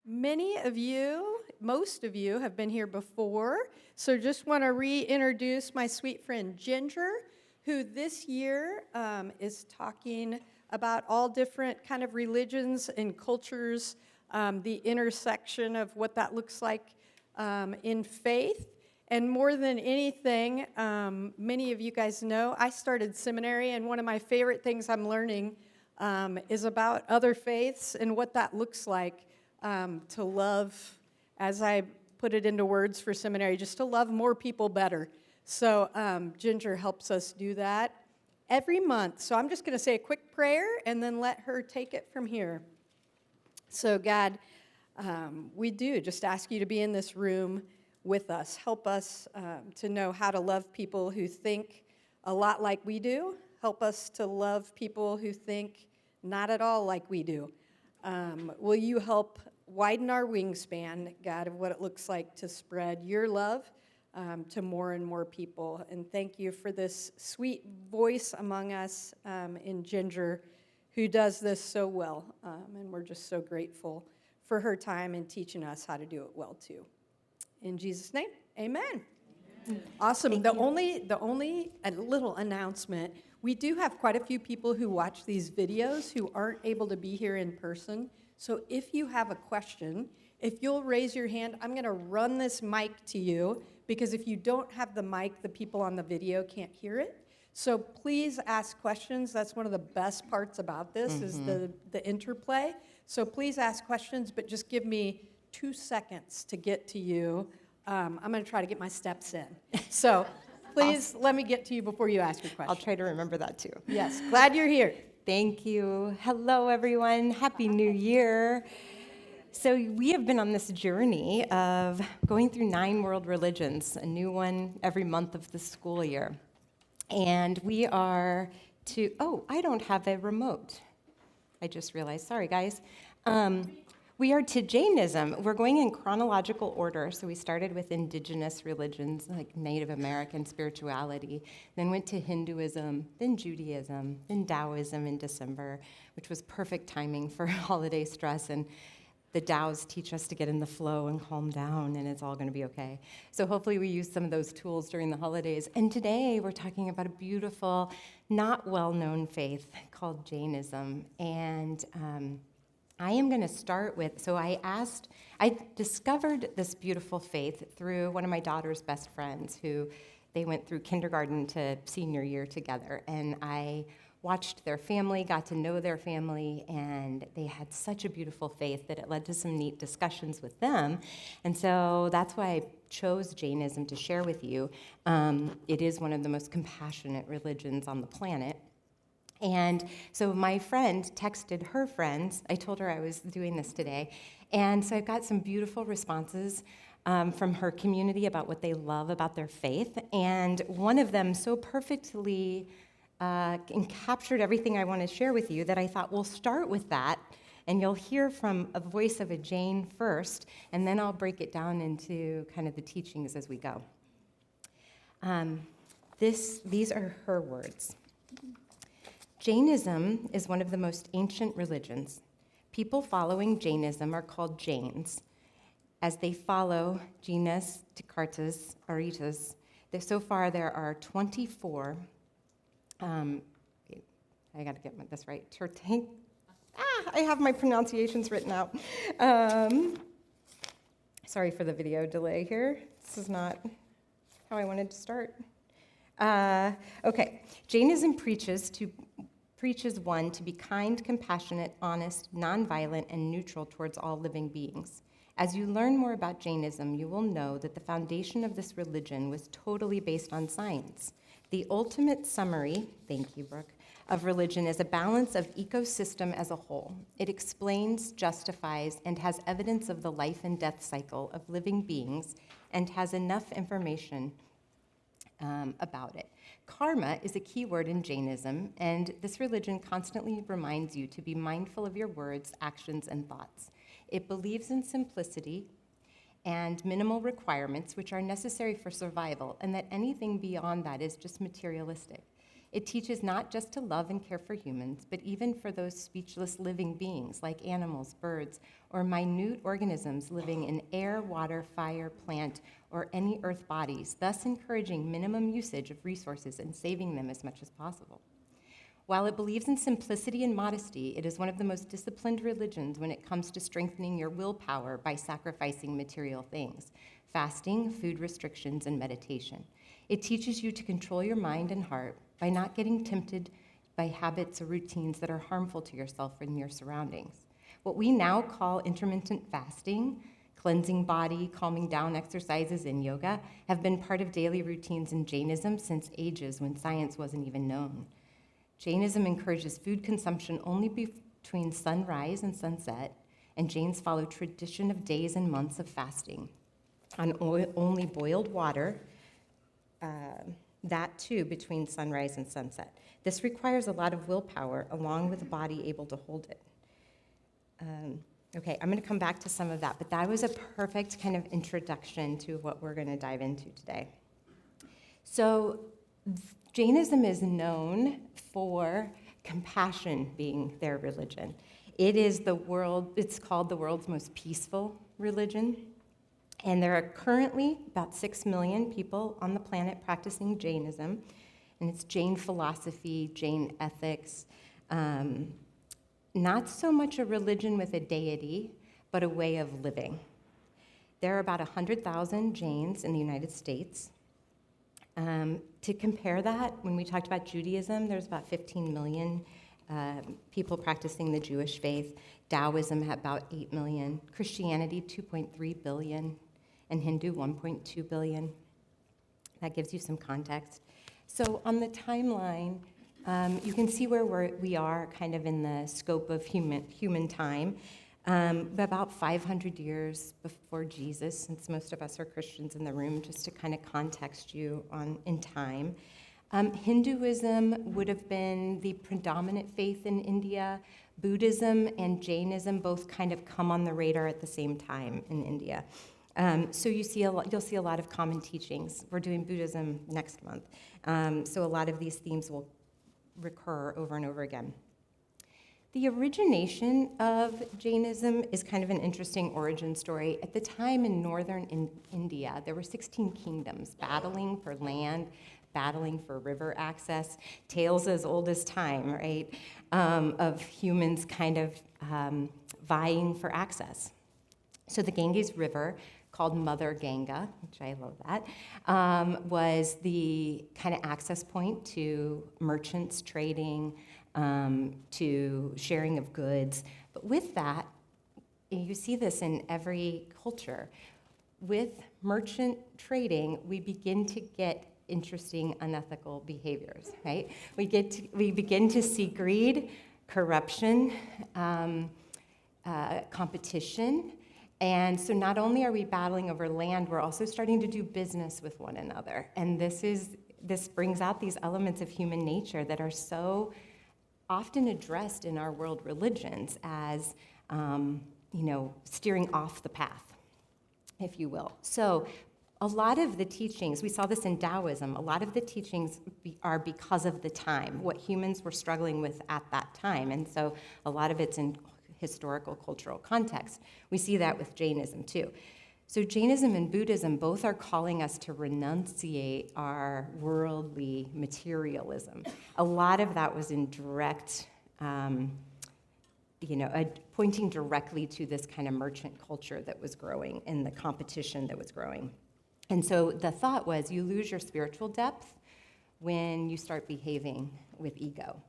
Many of you, most of you, have been here before, so just want to reintroduce my sweet friend Ginger, who this year is talking about all different kind of religions and cultures, the intersection of what that looks like in faith. And more than anything, many of you guys know, I started seminary, and one of my favorite things I'm learning is about other faiths and what that looks like. To love, as I put it into words for seminary, just to love more people better. So Ginger helps us do that every month. So I'm just going to say a quick prayer and then let her take it from here. So God, we do just ask you to be in this room with us. Help us to know how to love people who think a lot like we do. Help us to love people who think not at all like we do. Will you help widen our wingspan, God, of what it looks like to spread your love to more and more people. And thank you for this sweet voice among us in Ginger, who does this so well. And we're just so grateful for her time in teaching us how to do it well, too. In Jesus' name, amen. Awesome. The only a little announcement, we do have quite a few people who watch these videos who aren't able to be here in person. So if you have a question, if you'll raise your hand, I'm going to run this mic to you, because if you don't have the mic, the people on the video can't hear it. So please ask questions. That's one of the best parts about this is the interplay. So please ask questions, but just give me 2 seconds to get to you. I'm going to try to get my steps in. So please let me get to you before you ask your question. I'll try to remember that too. Yes, glad you're here. Thank you. Hello, everyone. Happy New Year. So we have been on this journey of going through 9 world religions, a new one every month of the school year. And we are I don't have a remote. I just realized, sorry, guys. We are to Jainism. We're going in chronological order. So we started with indigenous religions, like Native American spirituality, then went to Hinduism, then Judaism, then Taoism in December, which was perfect timing for holiday stress. And the Taos teach us to get in the flow and calm down, and it's all going to be okay. So hopefully we use some of those tools during the holidays. And today we're talking about a beautiful, not well-known faith called Jainism. And I am going to start with, I discovered this beautiful faith through one of my daughter's best friends, who they went through kindergarten to senior year together. And I watched their family, got to know their family, and they had such a beautiful faith that it led to some neat discussions with them. And so that's why I chose Jainism to share with you. It is one of the most compassionate religions on the planet. And so my friend texted her friends. I told her I was doing this today. And so I got some beautiful responses from her community about what they love about their faith. And one of them so perfectly captured everything I want to share with you that I thought we'll start with that. And you'll hear from a voice of a Jain first, and then I'll break it down into kind of the teachings as we go. These are her words. Jainism is one of the most ancient religions. People following Jainism are called Jains, as they follow Jinas, Tikartas, Aritas. So far, there are 24. I got to get this right. I have my pronunciations written out. Sorry for the video delay here. This is not how I wanted to start. Okay. Jainism preaches one to be kind, compassionate, honest, nonviolent, and neutral towards all living beings. As you learn more about Jainism, you will know that the foundation of this religion was totally based on science. The ultimate summary, thank you, Brooke, of religion is a balance of ecosystem as a whole. It explains, justifies, and has evidence of the life and death cycle of living beings, and has enough information about it. Karma is a key word in Jainism, and this religion constantly reminds you to be mindful of your words, actions, and thoughts. It believes in simplicity and minimal requirements, which are necessary for survival, and that anything beyond that is just materialistic. It teaches not just to love and care for humans, but even for those speechless living beings like animals, birds, or minute organisms living in air, water, fire, plant, or any earth bodies, thus encouraging minimum usage of resources and saving them as much as possible. While it believes in simplicity and modesty, it is one of the most disciplined religions when it comes to strengthening your willpower by sacrificing material things, fasting, food restrictions, and meditation. It teaches you to control your mind and heart by not getting tempted by habits or routines that are harmful to yourself and your surroundings. What we now call intermittent fasting, cleansing body, calming down exercises, and yoga have been part of daily routines in Jainism since ages when science wasn't even known. Jainism encourages food consumption only between sunrise and sunset, and Jains follow tradition of days and months of fasting on only boiled water, that too between sunrise and sunset. This requires a lot of willpower along with a body able to hold it. Okay, I'm going to come back to some of that, but that was a perfect kind of introduction to what we're going to dive into today. So Jainism is known for compassion being their religion. It's called the world's most peaceful religion. And there are currently about 6 million people on the planet practicing Jainism. And it's Jain philosophy, Jain ethics, not so much a religion with a deity, but a way of living. There are about 100,000 Jains in the United States. To compare that, when we talked about Judaism, there's about 15 million people practicing the Jewish faith. Taoism had about 8 million. Christianity, 2.3 billion. And Hindu, 1.2 billion. That gives you some context. So on the timeline, you can see where we are kind of in the scope of human time. About 500 years before Jesus, since most of us are Christians in the room, just to kind of context you in time. Hinduism would have been the predominant faith in India. Buddhism and Jainism both kind of come on the radar at the same time in India. So you'll see a lot of common teachings. We're doing Buddhism next month. So a lot of these themes will recur over and over again. The origination of Jainism is kind of an interesting origin story. At the time in northern India, there were 16 kingdoms battling for land, battling for river access, tales as old as time, right, of humans kind of vying for access. So the Ganges River, called Mother Ganga, which I love that, was the kind of access point to merchants trading, to sharing of goods. But with that, you see this in every culture. With merchant trading, we begin to get interesting unethical behaviors, right? We begin to see greed, corruption, competition. And so not only are we battling over land, we're also starting to do business with one another. And this brings out these elements of human nature that are so often addressed in our world religions as, steering off the path, if you will. So a lot of the teachings, we saw this in Taoism, a lot of the teachings are because of the time, what humans were struggling with at that time. And so a lot of it's in historical, cultural context. We see that with Jainism too. So Jainism and Buddhism both are calling us to renunciate our worldly materialism. A lot of that was in direct, pointing directly to this kind of merchant culture that was growing and the competition that was growing. And so the thought was you lose your spiritual depth when you start behaving with ego,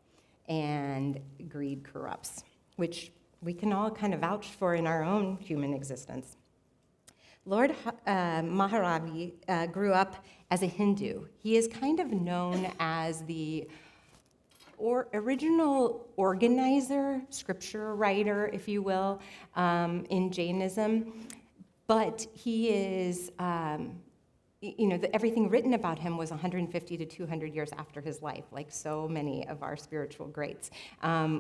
and greed corrupts, which we can all kind of vouch for in our own human existence. Lord Maharaji grew up as a Hindu. He is kind of known as the original organizer, scripture writer, if you will, in Jainism. But he is, everything written about him was 150 to 200 years after his life, like so many of our spiritual greats,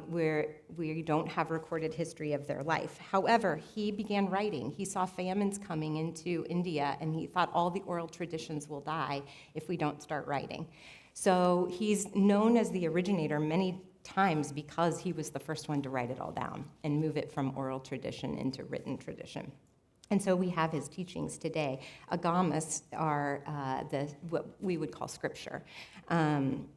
where we don't have recorded history of their life. However, he began writing. He saw famines coming into India, and he thought all the oral traditions will die if we don't start writing. So he's known as the originator many times because he was the first one to write it all down and move it from oral tradition into written tradition. And so we have his teachings today. Agamas are what we would call scripture. And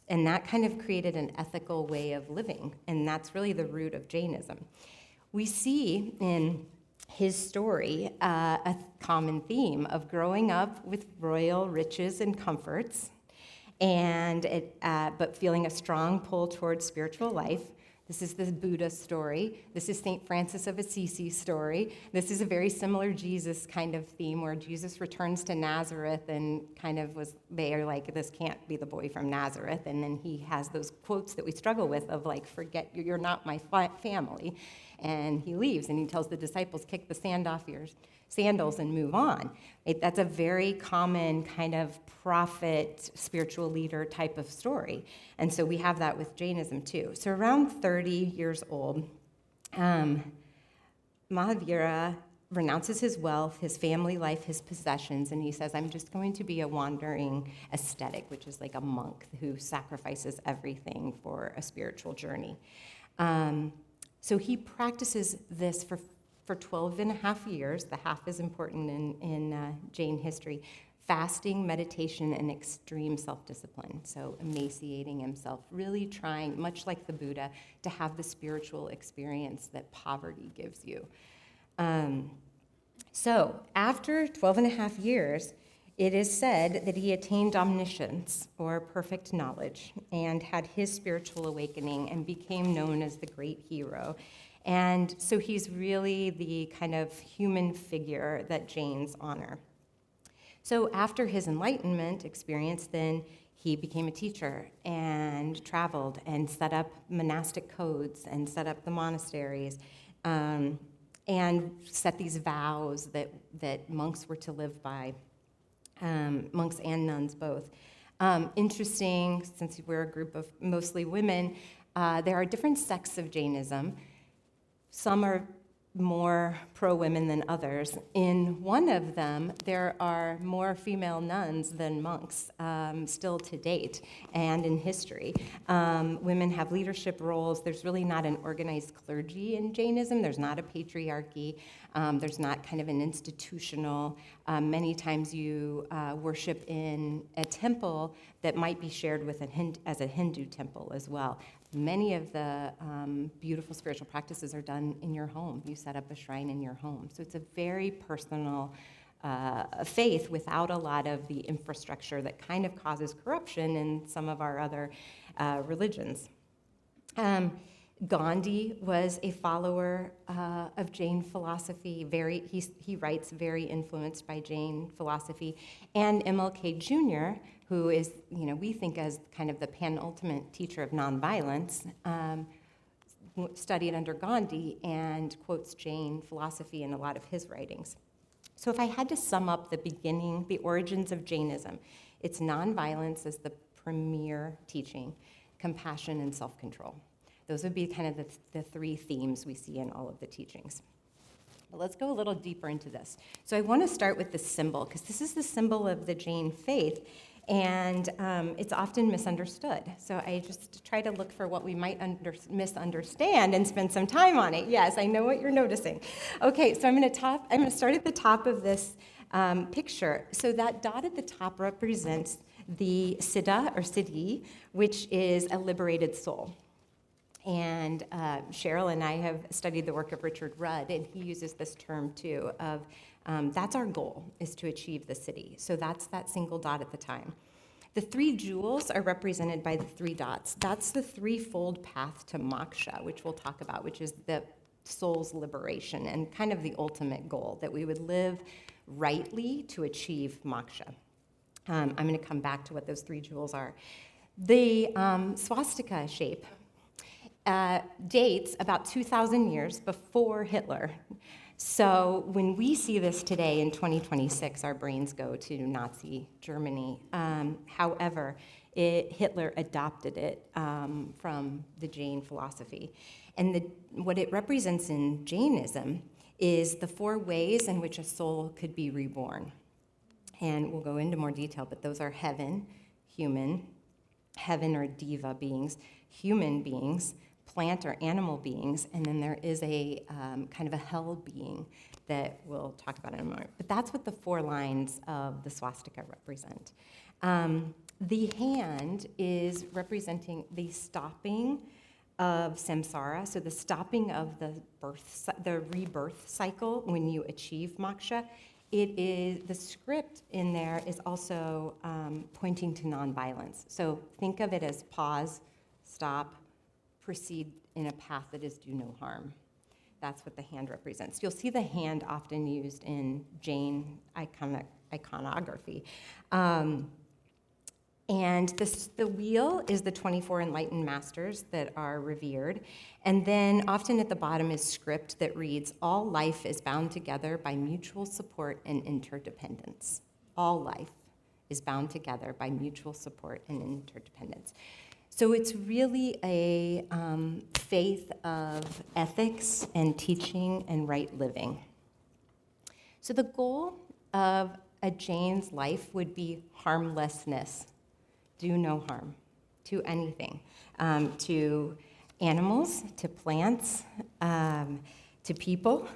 that kind of created an ethical way of living, and that's really the root of Jainism. We see in his story a common theme of growing up with royal riches and comforts, but feeling a strong pull towards spiritual life. This is the Buddha story. This is St. Francis of Assisi story. This is a very similar Jesus kind of theme where Jesus returns to Nazareth and they are like, this can't be the boy from Nazareth. And then he has those quotes that we struggle with of like, forget, you're not my family. And he leaves and he tells the disciples, kick the sand off your sandals and move on. That's a very common kind of prophet, spiritual leader type of story. And so we have that with Jainism too. So around 30 years old, Mahavira renounces his wealth, his family life, his possessions, and he says, I'm just going to be a wandering ascetic, which is like a monk who sacrifices everything for a spiritual journey. So he practices this for 12 and a half years. The half is important in Jain history. Fasting, meditation, and extreme self-discipline. So emaciating himself, really trying, much like the Buddha, to have the spiritual experience that poverty gives you. So after 12 and a half years, it is said that he attained omniscience, or perfect knowledge, and had his spiritual awakening and became known as the great hero. And so he's really the kind of human figure that Jains honor. So after his enlightenment experience, then he became a teacher and traveled and set up monastic codes and set up the monasteries and set these vows that monks were to live by. Monks and nuns both. Interesting, since we're a group of mostly women, there are different sects of Jainism. Some are more pro-women than others. In one of them, there are more female nuns than monks still to date and in history. Women have leadership roles. There's really not an organized clergy in Jainism. There's not a patriarchy. There's not kind of an institutional. Many times you worship in a temple that might be shared with as a Hindu temple as well. Many of the beautiful spiritual practices are done in your home. You set up a shrine in your home. So it's a very personal faith without a lot of the infrastructure that kind of causes corruption in some of our other religions. Gandhi was a follower of Jain philosophy. He writes very influenced by Jain philosophy. And MLK Jr., who is, we think as kind of the penultimate teacher of nonviolence, studied under Gandhi and quotes Jain philosophy in a lot of his writings. So if I had to sum up the origins of Jainism, it's nonviolence as the premier teaching, compassion and self-control. Those would be kind of the three themes we see in all of the teachings. But let's go a little deeper into this. So I want to start with the symbol, because this is the symbol of the Jain faith, and it's often misunderstood. So I just try to look for what we might misunderstand and spend some time on it. Yes, I know what you're noticing. Okay, so I'm going to start at the top of this picture. So that dot at the top represents the Siddha or Siddhi, which is a liberated soul. And Cheryl and I have studied the work of Richard Rudd, and he uses this term too of that's our goal, is to achieve the Siddhi. So that's that single dot at the time. The three jewels are represented by the three dots. That's the threefold path to moksha, which we'll talk about, which is the soul's liberation and kind of the ultimate goal, that we would live rightly to achieve moksha. I'm going to come back to what those three jewels are. The swastika shape dates about 2,000 years before Hitler. So when we see this today in 2026, our brains go to Nazi Germany. However, Hitler adopted it from the Jain philosophy. And what it represents in Jainism is the four ways in which a soul could be reborn. And we'll go into more detail, but those are heaven, human, heaven or diva beings, human beings, plant or animal beings, and then there is a kind of a hell being that we'll talk about in a moment. But that's what the 4 lines of the swastika represent. The hand is representing the stopping of samsara, so the stopping of the rebirth cycle when you achieve moksha. It is, the script in there is also pointing to nonviolence. So think of it as pause, stop, proceed in a path that is do no harm. That's what the hand represents. You'll see the hand often used in Jain iconography. And the wheel is the 24 enlightened masters that are revered. And then often at the bottom is script that reads, all life is bound together by mutual support and interdependence. All life is bound together by mutual support and interdependence. So it's really a faith of ethics and teaching and right living. So the goal of a Jain's life would be harmlessness. Do no harm to anything, to animals, to plants, to people.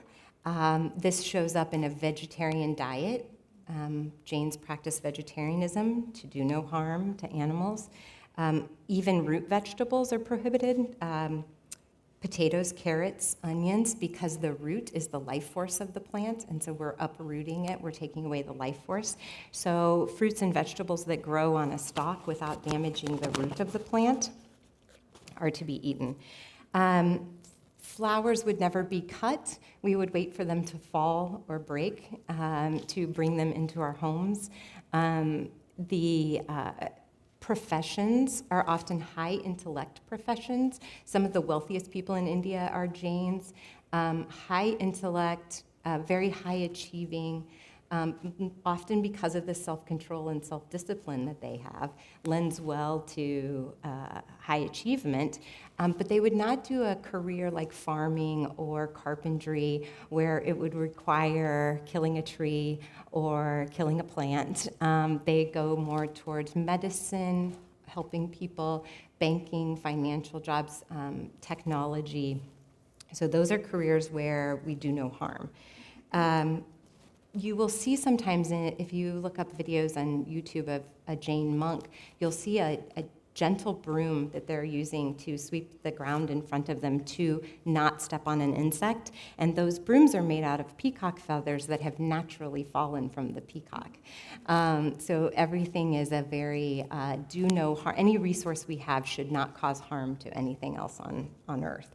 This shows up in a vegetarian diet. Jains practice vegetarianism, to do no harm to animals. Even root vegetables are prohibited. Potatoes, carrots, onions, because the root is the life force of the plant, and so we're uprooting it, we're taking away the life force. So fruits and vegetables that grow on a stalk without damaging the root of the plant are to be eaten. Flowers would never be cut. We would wait for them to fall or break to bring them into our homes. Professions are often high intellect professions. Some of the wealthiest people in India are Jains. High intellect, very high achieving, often because of the self-control and self-discipline that they have, lends well to high achievement. But they would not do a career like farming or carpentry where it would require killing a tree or killing a plant. They go more towards medicine, helping people, banking, financial jobs, technology. So those are careers where we do no harm. You will see sometimes, if you look up videos on YouTube of a Jain monk, you'll see a gentle broom that they're using to sweep the ground in front of them to not step on an insect. And those brooms are made out of peacock feathers that have naturally fallen from the peacock. So everything is a very do no harm. Any resource we have should not cause harm to anything else on earth.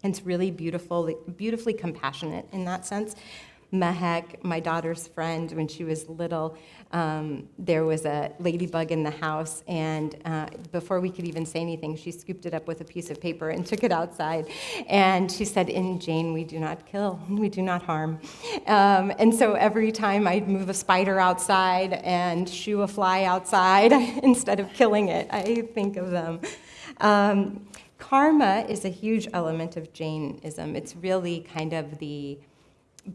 And it's really beautifully compassionate in that sense. Mehek, my daughter's friend, when she was little, there was a ladybug in the house, and before we could even say anything, she scooped it up with a piece of paper and took it outside. And she said, in Jain, we do not kill, we do not harm. And so every time I'd move a spider outside and shoo a fly outside, instead of killing it, I think of them. Karma is a huge element of Jainism. It's really kind of the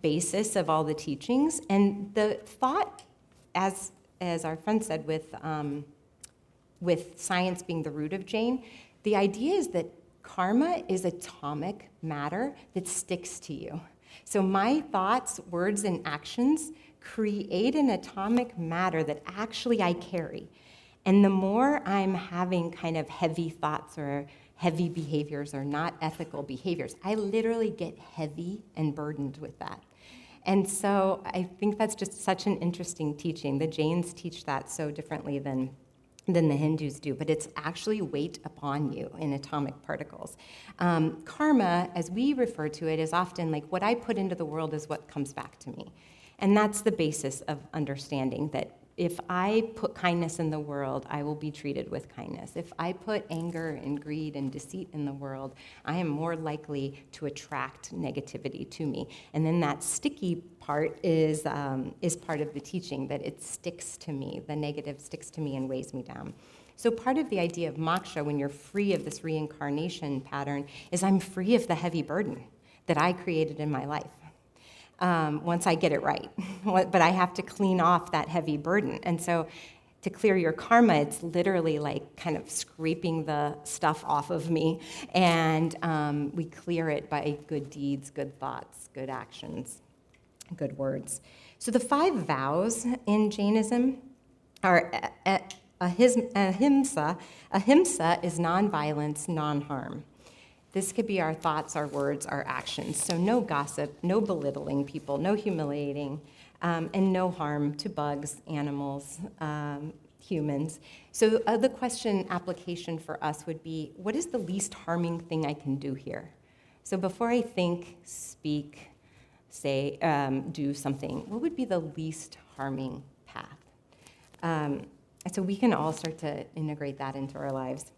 basis of all the teachings, and the thought, as our friend said, with science being the root of Jain, the idea is that karma is atomic matter that sticks to you. So my thoughts, words, and actions create an atomic matter that actually I carry, and the more I'm having kind of heavy thoughts or heavy behaviors or not ethical behaviors, I literally get heavy and burdened with that. And so I think that's just such an interesting teaching. The Jains teach that so differently than the Hindus do, but it's actually weight upon you in atomic particles. Karma, as we refer to it, is often like what I put into the world is what comes back to me. And that's the basis of understanding that if I put kindness in the world, I will be treated with kindness. If I put anger and greed and deceit in the world, I am more likely to attract negativity to me. And then that sticky part is part of the teaching, that it sticks to me. The negative sticks to me and weighs me down. So part of the idea of moksha, when you're free of this reincarnation pattern, is I'm free of the heavy burden that I created in my life. Once I get it right. But I have to clean off that heavy burden. And so to clear your karma, it's literally like kind of scraping the stuff off of me. And we clear it by good deeds, good thoughts, good actions, good words. So the 5 vows in Jainism are ahimsa. Ahimsa is nonviolence, non-harm. This could be our thoughts, our words, our actions. So no gossip, no belittling people, no humiliating, and no harm to bugs, animals, humans. So the question application for us would be, what is the least harming thing I can do here? So before I think, speak, say, do something, what would be the least harming path? And so we can all start to integrate that into our lives.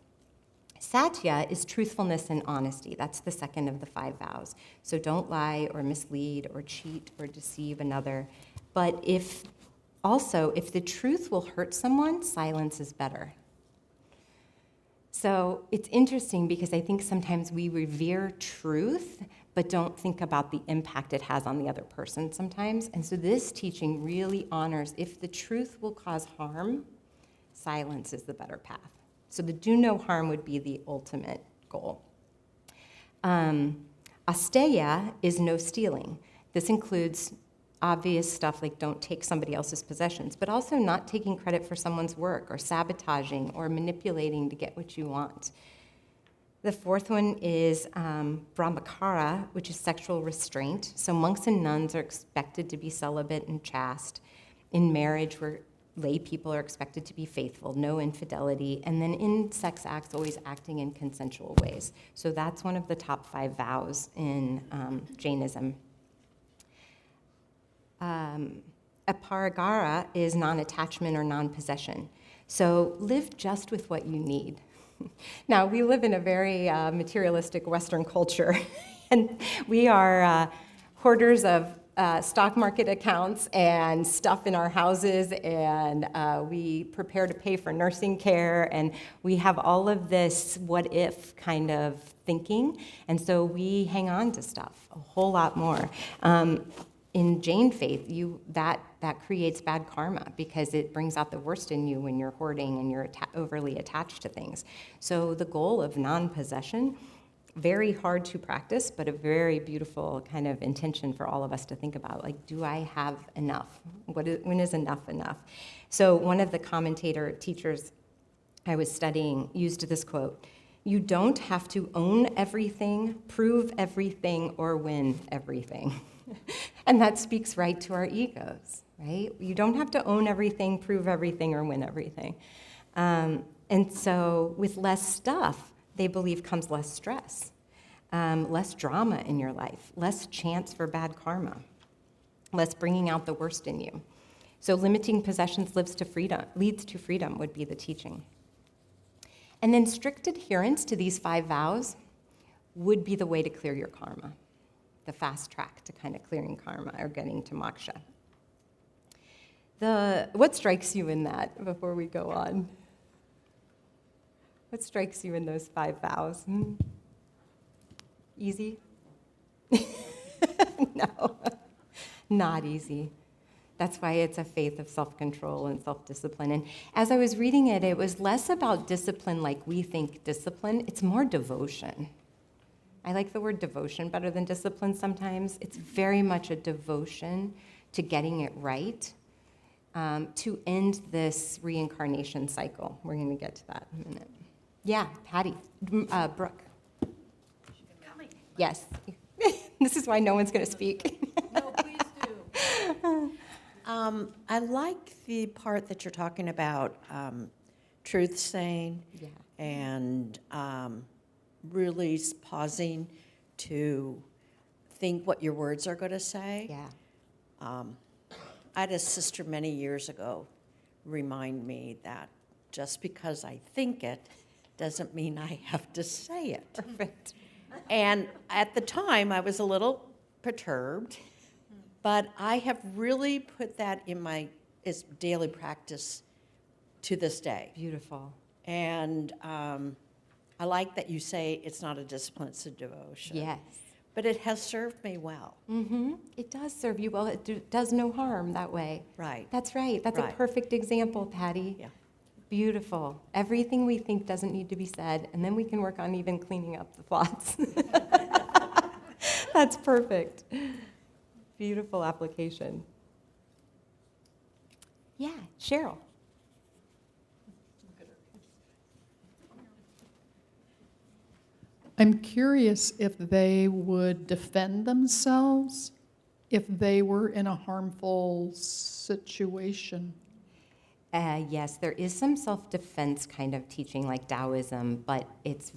Satya is truthfulness and honesty. That's the second of the 5 vows. So don't lie or mislead or cheat or deceive another. But if the truth will hurt someone, silence is better. So it's interesting because I think sometimes we revere truth, but don't think about the impact it has on the other person sometimes. And so this teaching really honors if the truth will cause harm, silence is the better path. So the do no harm would be the ultimate goal. Asteya is no stealing. This includes obvious stuff like don't take somebody else's possessions, but also not taking credit for someone's work or sabotaging or manipulating to get what you want. The fourth one is brahmacharya, which is sexual restraint. So monks and nuns are expected to be celibate and chaste. In marriage, where lay people are expected to be faithful, no infidelity, and then in sex acts, always acting in consensual ways. So that's one of the top 5 vows in Jainism. Aparagara is non-attachment or non-possession. So live just with what you need. Now, we live in a very materialistic Western culture, and we are hoarders of stock market accounts and stuff in our houses, and we prepare to pay for nursing care, and we have all of this what-if kind of thinking, and so we hang on to stuff a whole lot more. In Jain faith, that creates bad karma because it brings out the worst in you when you're hoarding and you're overly attached to things. So the goal of non-possession, very hard to practice, but a very beautiful kind of intention for all of us to think about. Like, do I have enough? When is enough enough? So one of the commentator teachers I was studying used this quote: "You don't have to own everything, prove everything, or win everything." And that speaks right to our egos, right? You don't have to own everything, prove everything, or win everything. And so with less stuff, they believe comes less stress, less drama in your life, less chance for bad karma, less bringing out the worst in you. So limiting possessions leads to freedom would be the teaching. And then strict adherence to these 5 vows would be the way to clear your karma, the fast track to kind of clearing karma or getting to moksha. What strikes you in that before we go on? What strikes you in those 5 vows? Easy? No, not easy. That's why it's a faith of self-control and self-discipline. And as I was reading it, it was less about discipline like we think discipline. It's more devotion. I like the word devotion better than discipline sometimes. It's very much a devotion to getting it right, to end this reincarnation cycle. We're going to get to that in a minute. Yeah, Patty. Brooke. Yes. This is why no one's going to speak. No, please do. I like the part that you're talking about truth saying, Yeah. and really pausing to think what your words are going to say. Yeah. I had a sister many years ago remind me that just because I think it doesn't mean I have to say it. Perfect. And at the time, I was a little perturbed, but I have really put that in my daily practice to this day. Beautiful. And I like that you say it's not a discipline, it's a devotion. Yes. but it has served me well. It does serve you well. Does no harm that way. Right. That's right. That's a Right. perfect example, Patty. Yeah. Beautiful. Everything we think doesn't need to be said, and then we can work on even cleaning up the thoughts. That's perfect. Beautiful application. Yeah, Cheryl. I'm curious if they would defend themselves if they were in a harmful situation. Yes, there is some self-defense kind of teaching like Taoism, but it's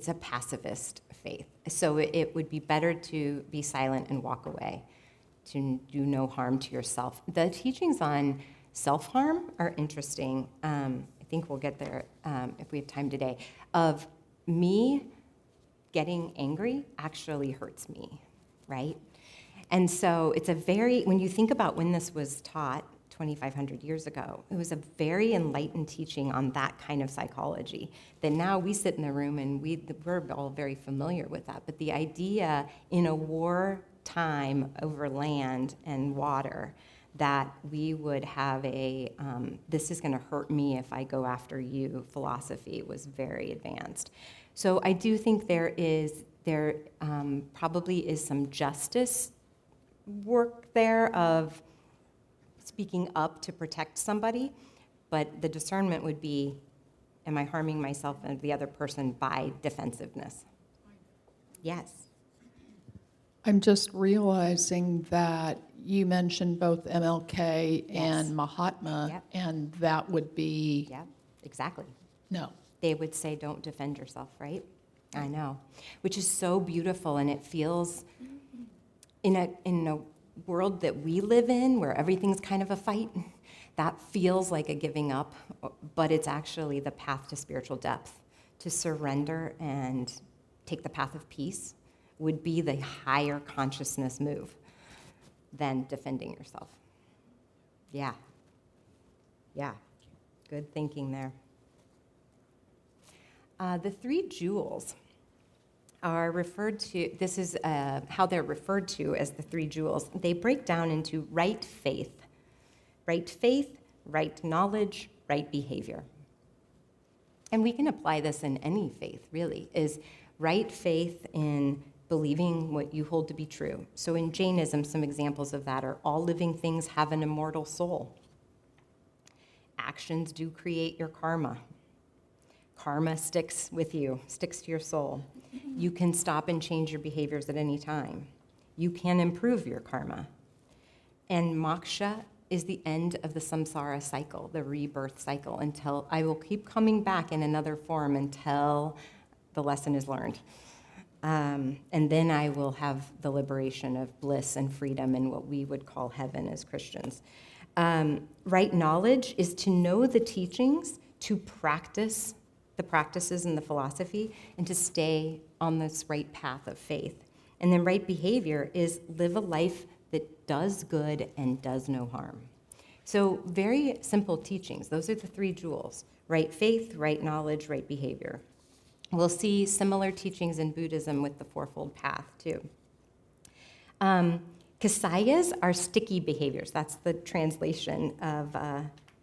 a pacifist faith. So it would be better to be silent and walk away, to do no harm to yourself. The teachings on self-harm are interesting. I think we'll get there if we have time today. Of me getting angry actually hurts me, right? And so it's when you think about when this was taught 2,500 years ago, it was a very enlightened teaching on that kind of psychology that now we sit in the room and we're all very familiar with that. But the idea in a war time over land and water that we would have this is going to hurt me if I go after you philosophy was very advanced. So I do think there probably is some justice work there of speaking up to protect somebody, but the discernment would be, am I harming myself and the other person by defensiveness? Yes. I'm just realizing that you mentioned both MLK Yes. and Mahatma, Yep. and that would be Yeah, exactly. no. They would say, don't defend yourself, right? I know, which is so beautiful, and it feels in a world that we live in where everything's kind of a fight, that feels like a giving up, but it's actually the path to spiritual depth. To surrender and take the path of peace would be the higher consciousness move than defending yourself. Yeah. Good thinking there. The three jewels are referred to, this is how they're referred to as the three jewels. They break down into right faith, right knowledge, right behavior. And we can apply this in any faith, really, is right faith in believing what you hold to be true. So in Jainism, some examples of that are all living things have an immortal soul. Actions do create your karma. Karma sticks with you, sticks to your soul. You can stop and change your behaviors at any time. You can improve your karma. And moksha is the end of the samsara cycle, the rebirth cycle, until I will keep coming back in another form until the lesson is learned. And then I will have the liberation of bliss and freedom in what we would call heaven as Christians. Right knowledge is to know the teachings, to practice the practices and the philosophy, and to stay on this right path of faith. And then right behavior is live a life that does good and does no harm. So very simple teachings. Those are the three jewels: right faith, right knowledge, right behavior. We'll see similar teachings in Buddhism with the Fourfold Path, too. Kasayas are sticky behaviors. That's the translation of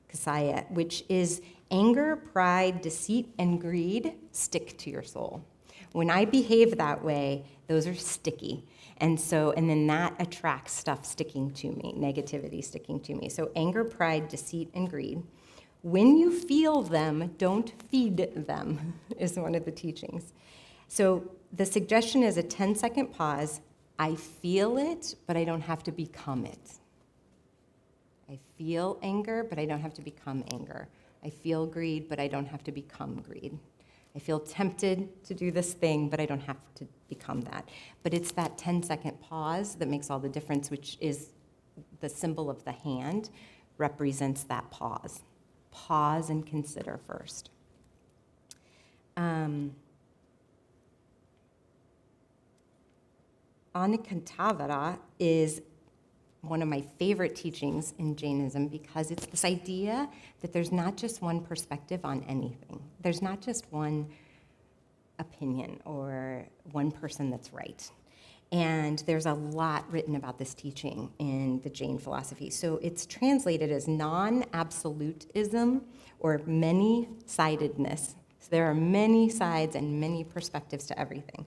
kasaya, which is anger, pride, deceit, and greed stick to your soul. When I behave that way, those are sticky. And then that attracts stuff sticking to me, negativity sticking to me. So anger, pride, deceit, and greed. When you feel them, don't feed them, is one of the teachings. So the suggestion is a 10-second pause. I feel it, but I don't have to become it. I feel anger, but I don't have to become anger. I feel greed, but I don't have to become greed. I feel tempted to do this thing, but I don't have to become that. But it's that 10-second pause that makes all the difference, which is the symbol of the hand, represents that pause. Pause and consider first. Anekantavara is one of my favorite teachings in Jainism because it's this idea that there's not just one perspective on anything. There's not just one opinion or one person that's right. And there's a lot written about this teaching in the Jain philosophy. So it's translated as non-absolutism or many-sidedness. So there are many sides and many perspectives to everything.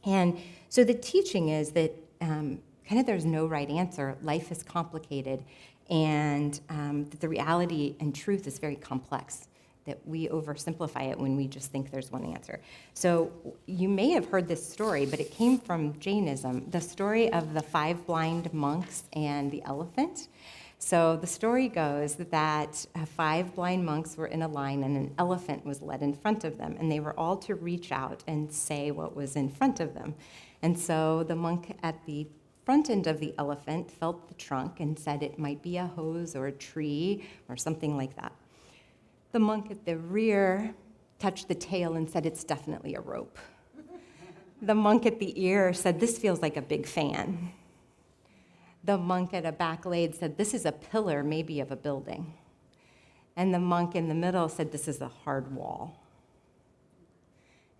And so the teaching is that kind of there's no right answer. Life is complicated, and that the reality and truth is very complex, that we oversimplify it when we just think there's one answer. So you may have heard this story, but it came from Jainism, the story of the 5 blind monks and the elephant. So the story goes that 5 blind monks were in a line and an elephant was led in front of them, and they were all to reach out and say what was in front of them. And so the monk at the front end of the elephant felt the trunk and said it might be a hose or a tree or something like that. The monk at the rear touched the tail and said it's definitely a rope. The monk at the ear said this feels like a big fan. The monk at a back blade said this is a pillar, maybe of a building. And the monk in the middle said this is a hard wall.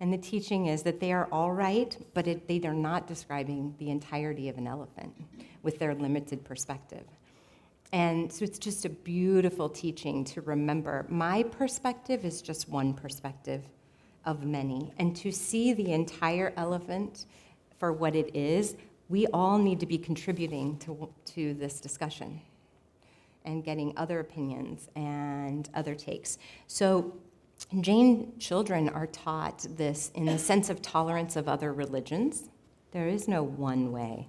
And the teaching is that they are all right, but they are not describing the entirety of an elephant with their limited perspective. And so it's just a beautiful teaching to remember my perspective is just one perspective of many. And to see the entire elephant for what it is, we all need to be contributing to this discussion and getting other opinions and other takes. So Jain children are taught this in the sense of tolerance of other religions. There is no one way,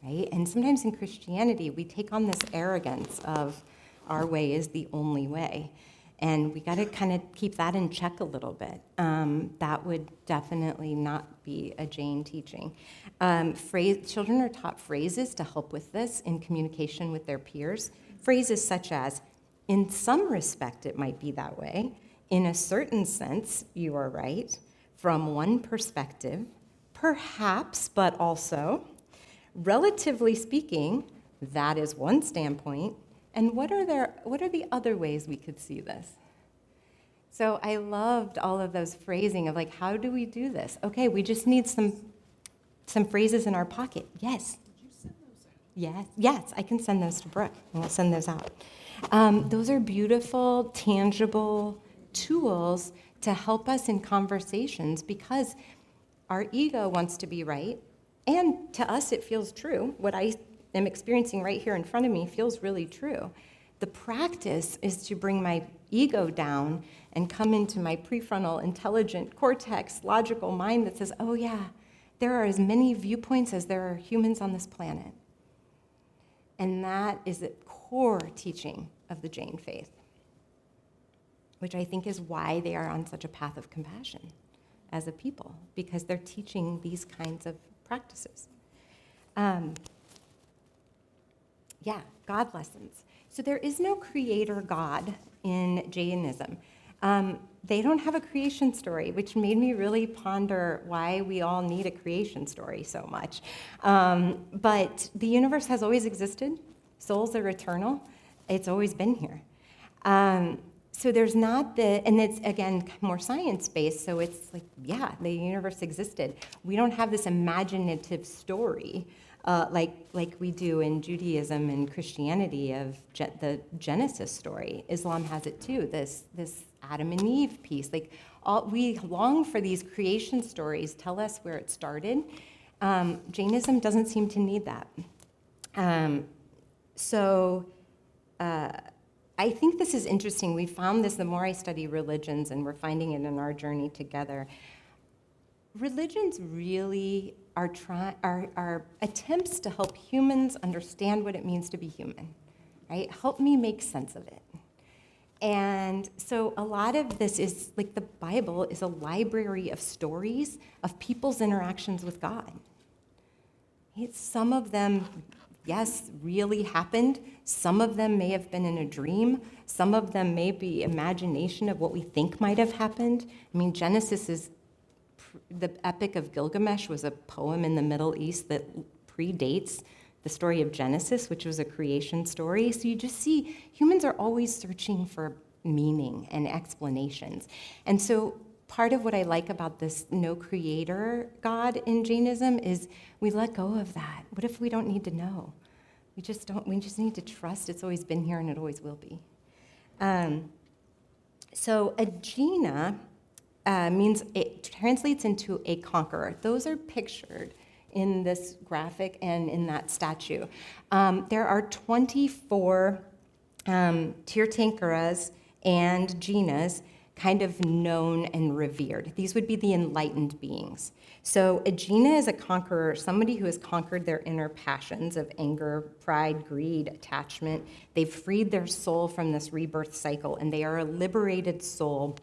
right? And sometimes in Christianity, we take on this arrogance of our way is the only way. And we got to kind of keep that in check a little bit. That would definitely not be a Jain teaching. Children are taught phrases to help with this in communication with their peers. Phrases such as, in some respect, it might be that way. In a certain sense, you are right. From one perspective, perhaps, but also. Relatively speaking, that is one standpoint. And what are the other ways we could see this? So I loved all of those phrasing of like, how do we do this? Okay, we just need some phrases in our pocket. Yes. Did you send those out? Yes, I can send those to Brooke, and we'll send those out. Those are beautiful, tangible tools to help us in conversations because our ego wants to be right, and to us it feels true. What I am experiencing right here in front of me feels really true. The practice is to bring my ego down and come into my prefrontal intelligent cortex, logical mind that says, oh yeah, there are as many viewpoints as there are humans on this planet. And that is the core teaching of the Jain faith, which I think is why they are on such a path of compassion as a people, because they're teaching these kinds of practices. God lessons. So there is no creator God in Jainism. They don't have a creation story, which made me really ponder why we all need a creation story so much. But the universe has always existed. Souls are eternal. It's always been here. So there's not and it's, again, more science-based, so it's like, yeah, the universe existed. We don't have this imaginative story like we do in Judaism and Christianity of the Genesis story. Islam has it too, this Adam and Eve piece. Like, we long for these creation stories, tell us where it started. Jainism doesn't seem to need that. I think this is interesting. We found this the more I study religions, and we're finding it in our journey together. Religions really are attempts to help humans understand what it means to be human, right? Help me make sense of it. And so a lot of this is, like, the Bible is a library of stories of people's interactions with God. Some of them, yes, really happened. Some of them may have been in a dream. Some of them may be imagination of what we think might have happened. I mean, the Epic of Gilgamesh was a poem in the Middle East that predates the story of Genesis, which was a creation story. So you just see humans are always searching for meaning and explanations. And so part of what I like about this no creator God in Jainism is we let go of that. What if we don't need to know? We just need to trust it's always been here and it always will be. So a Jaina means, it translates into a conqueror. Those are pictured in this graphic and in that statue. There are 24 Tirthankaras and Jainas kind of known and revered. These would be the enlightened beings. So a Jaina is a conqueror, somebody who has conquered their inner passions of anger, pride, greed, attachment. They've freed their soul from this rebirth cycle, and they are a liberated soul,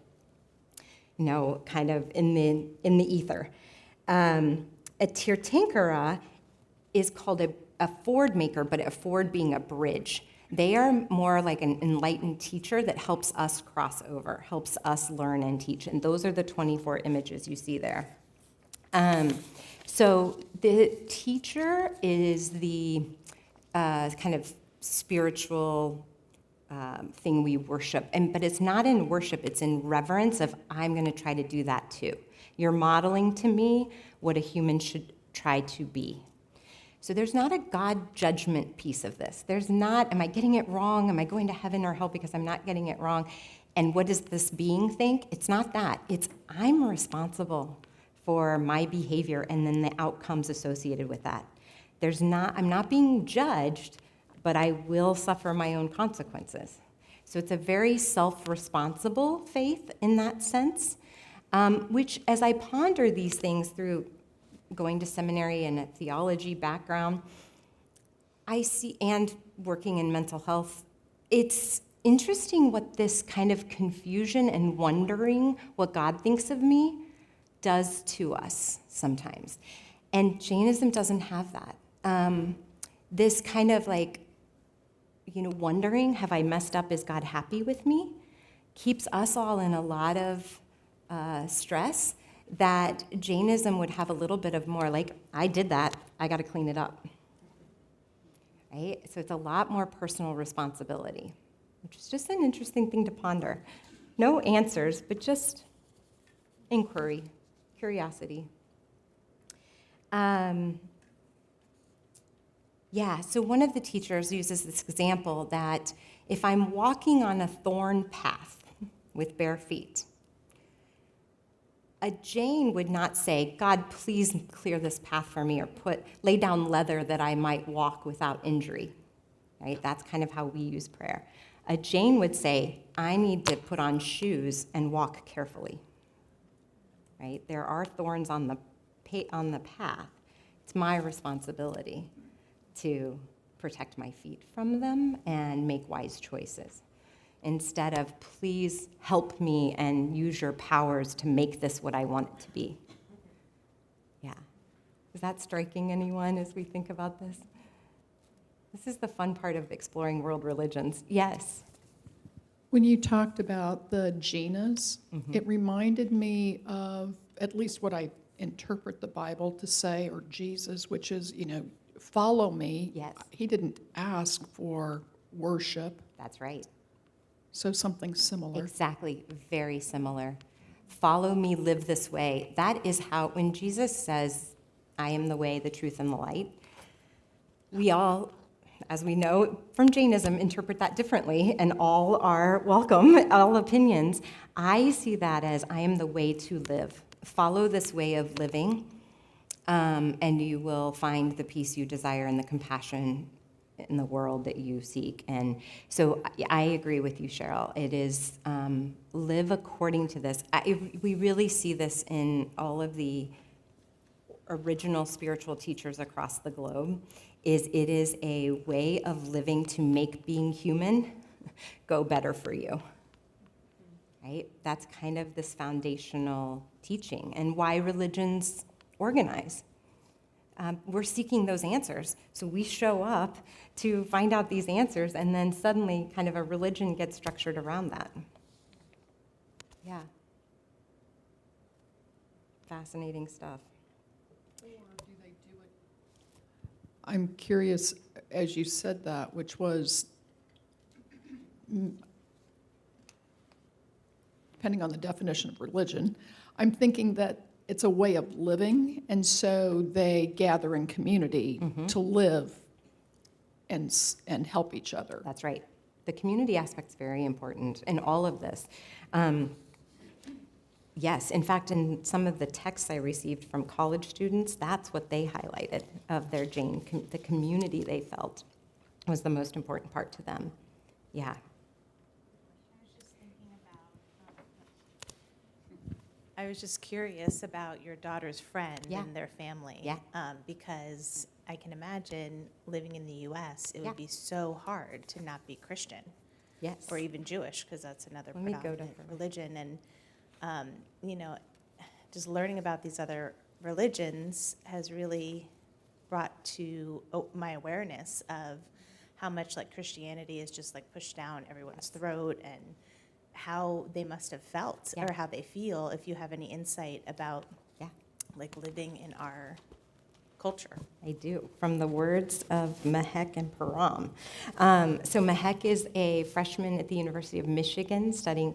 kind of in the ether. A Tirthankara is called a ford maker, but a ford being a bridge. They are more like an enlightened teacher that helps us cross over, helps us learn and teach. And those are the 24 images you see there. So the teacher is the kind of spiritual thing we worship. But it's not in worship, it's in reverence of, I'm going to try to do that too. You're modeling to me what a human should try to be. So there's not a God judgment piece of this. There's not, am I getting it wrong? Am I going to heaven or hell because I'm not getting it wrong? And what does this being think? It's not that. It's I'm responsible for my behavior and then the outcomes associated with that. I'm not being judged, but I will suffer my own consequences. So it's a very self-responsible faith in that sense, which as I ponder these things through going to seminary and a theology background, I see, and working in mental health, it's interesting what this kind of confusion and wondering what God thinks of me does to us sometimes. And Jainism doesn't have that. This kind of wondering, have I messed up? Is God happy with me? Keeps us all in a lot of stress that Jainism would have a little bit of more like, I did that, I got to clean it up. Right? So it's a lot more personal responsibility, which is just an interesting thing to ponder. No answers, but just inquiry, curiosity. So one of the teachers uses this example that if I'm walking on a thorn path with bare feet, a Jain would not say, God, please clear this path for me, or lay down leather that I might walk without injury. Right? That's kind of how we use prayer. A Jain would say, I need to put on shoes and walk carefully. Right? There are thorns on the path. It's my responsibility to protect my feet from them and make wise choices, instead of, please help me and use your powers to make this what I want it to be. Yeah. Is that striking anyone as we think about this? This is the fun part of exploring world religions. Yes? When you talked about the Jainas, it reminded me of at least what I interpret the Bible to say, or Jesus, which is, follow me. Yes. He didn't ask for worship. That's right. So something similar. Exactly, very similar. Follow me, live this way. That is how, when Jesus says, I am the way, the truth, and the light, we all, as we know from Jainism, interpret that differently, and all are welcome, all opinions. I see that as, I am the way to live. Follow this way of living, and you will find the peace you desire and the compassion in the world that you seek. And so I agree with you, Cheryl. It is live according to this. We really see this in all of the original spiritual teachers across the globe. It is a way of living to make being human go better for you. Right? That's kind of this foundational teaching, and why religions organize. We're seeking those answers. So we show up to find out these answers, and then suddenly kind of a religion gets structured around that. Yeah. Fascinating stuff. Or do they do it? I'm curious, as you said that, which was, depending on the definition of religion, I'm thinking that it's a way of living, and so they gather in community to live and help each other. That's right. The community aspect's very important in all of this. Yes, in fact, in some of the texts I received from college students, that's what they highlighted of their Jane. The community they felt was the most important part to them. Yeah. I was just curious about your daughter's friend Yeah. and their family. Yeah. Because I can imagine living in the U.S., it Yeah. would be so hard to not be Christian Yes. or even Jewish, because that's another Let me go to predominant her. religion. And, just learning about these other religions has really brought to my awareness of how much like Christianity is just like pushed down everyone's throat, and how they must have felt Yeah. or how they feel, if you have any insight about Yeah. like living in our culture. I do, from the words of Mehek and Param. So Mehek is a freshman at the University of Michigan studying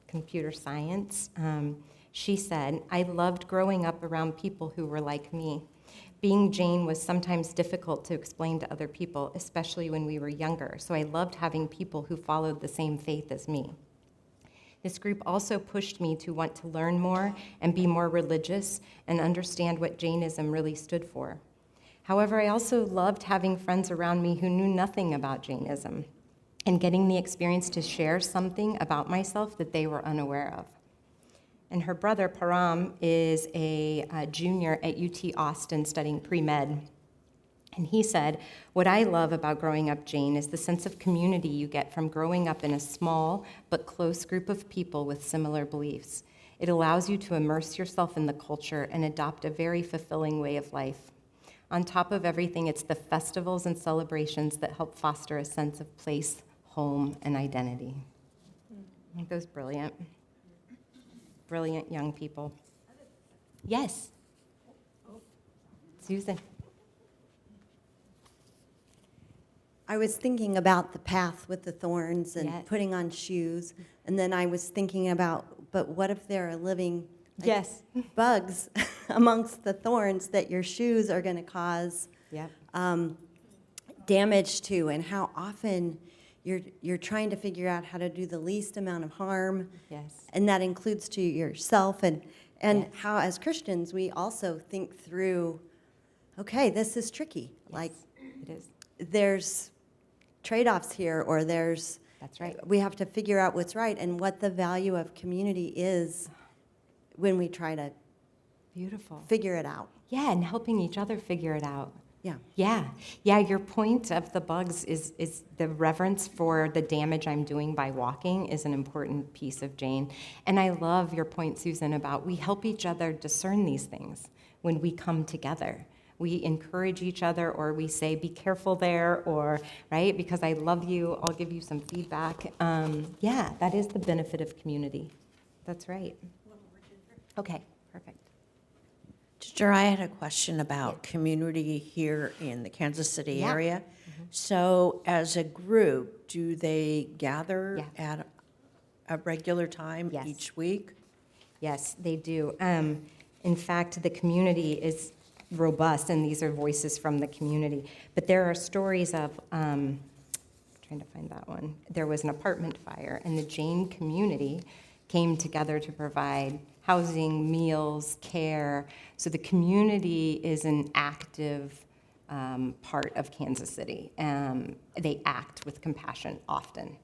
computer science. She said, "I loved growing up around people who were like me. Being Jane was sometimes difficult to explain to other people, especially when we were younger, so I loved having people who followed the same faith as me. This group also pushed me to want to learn more and be more religious and understand what Jainism really stood for. However, I also loved having friends around me who knew nothing about Jainism and getting the experience to share something about myself that they were unaware of." And her brother, Param, is a junior at UT Austin studying pre-med. And he said, "What I love about growing up Jane is the sense of community you get from growing up in a small but close group of people with similar beliefs. It allows you to immerse yourself in the culture and adopt a very fulfilling way of life. On top of everything, it's the festivals and celebrations that help foster a sense of place, home, and identity." Aren't those brilliant? Brilliant young people. Yes. Susan. I was thinking about the path with the thorns and Yes. putting on shoes, and then I was thinking about, but what if there are living Yes. bugs amongst the thorns that your shoes are going to cause Yep. damage to, and how often you're trying to figure out how to do the least amount of harm, Yes. and that includes to yourself, and Yes. how as Christians we also think through, okay, this is tricky. Like It is. there's trade-offs here, or That's right. we have to figure out what's right and what the value of community is when we try to Beautiful. figure it out. Yeah, and helping each other figure it out. Yeah. Yeah, your point of the bugs is the reverence for the damage I'm doing by walking is an important piece of Jane. And I love your point, Susan, about we help each other discern these things when we come together. We encourage each other, or we say, be careful there, or, right, because I love you, I'll give you some feedback. Yeah, that is the benefit of community. That's right. Okay, perfect. Ginger, I had a question about community here in the Kansas City Yeah. area. So as a group, do they gather Yeah. at a regular time Yes. each week? Yes, they do. In fact, the community is robust, and these are voices from the community. But there are stories of, trying to find that one. There was an apartment fire, and the Jane community came together to provide housing, meals, care. So the community is an active part of Kansas City. They act with compassion often,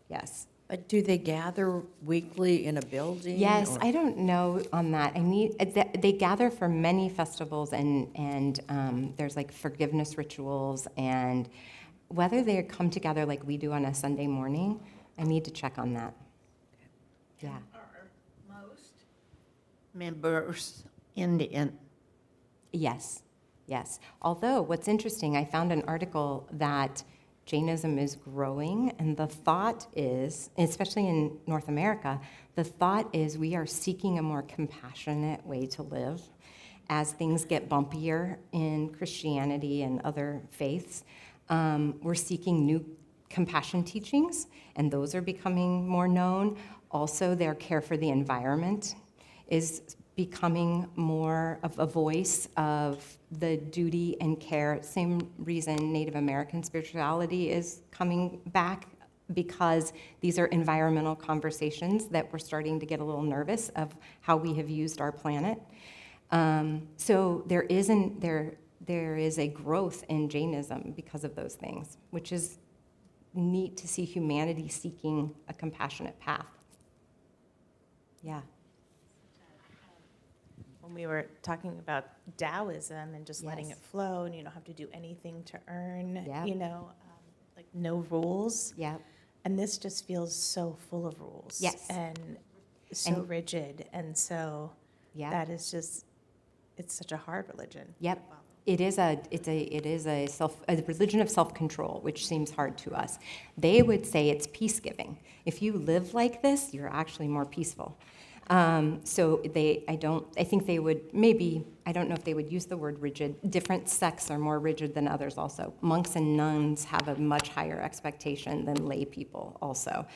yes. But do they gather weekly in a building? Yes, or- I don't know on that. They gather for many festivals, and there's like forgiveness rituals, and whether they come together like we do on a Sunday morning, I need to check on that. Yeah. Members Indian. Yes, yes. Although, what's interesting, I found an article that Jainism is growing, and the thought is, especially in North America, the thought is we are seeking a more compassionate way to live. As things get bumpier in Christianity and other faiths, we're seeking new compassion teachings, and those are becoming more known. Also, their care for the environment is becoming more of a voice of the duty and care. Same reason Native American spirituality is coming back, because these are environmental conversations that we're starting to get a little nervous of how we have used our planet. So there is a growth in Jainism because of those things, which is neat to see humanity seeking a compassionate path. Yeah. When we were talking about Taoism and just letting Yes. it flow, and you don't have to do anything to earn, Yep. like no rules. Yeah. And this just feels so full of rules. Yes. And so And- rigid. And so Yeah. that is just, it's such a hard religion. Yep. It is a religion of self-control, which seems hard to us. They would say it's peace-giving. If you live like this, you're actually more peaceful. So I think they would maybe, I don't know if they would use the word rigid. Different sects are more rigid than others also. Monks and nuns have a much higher expectation than lay people also.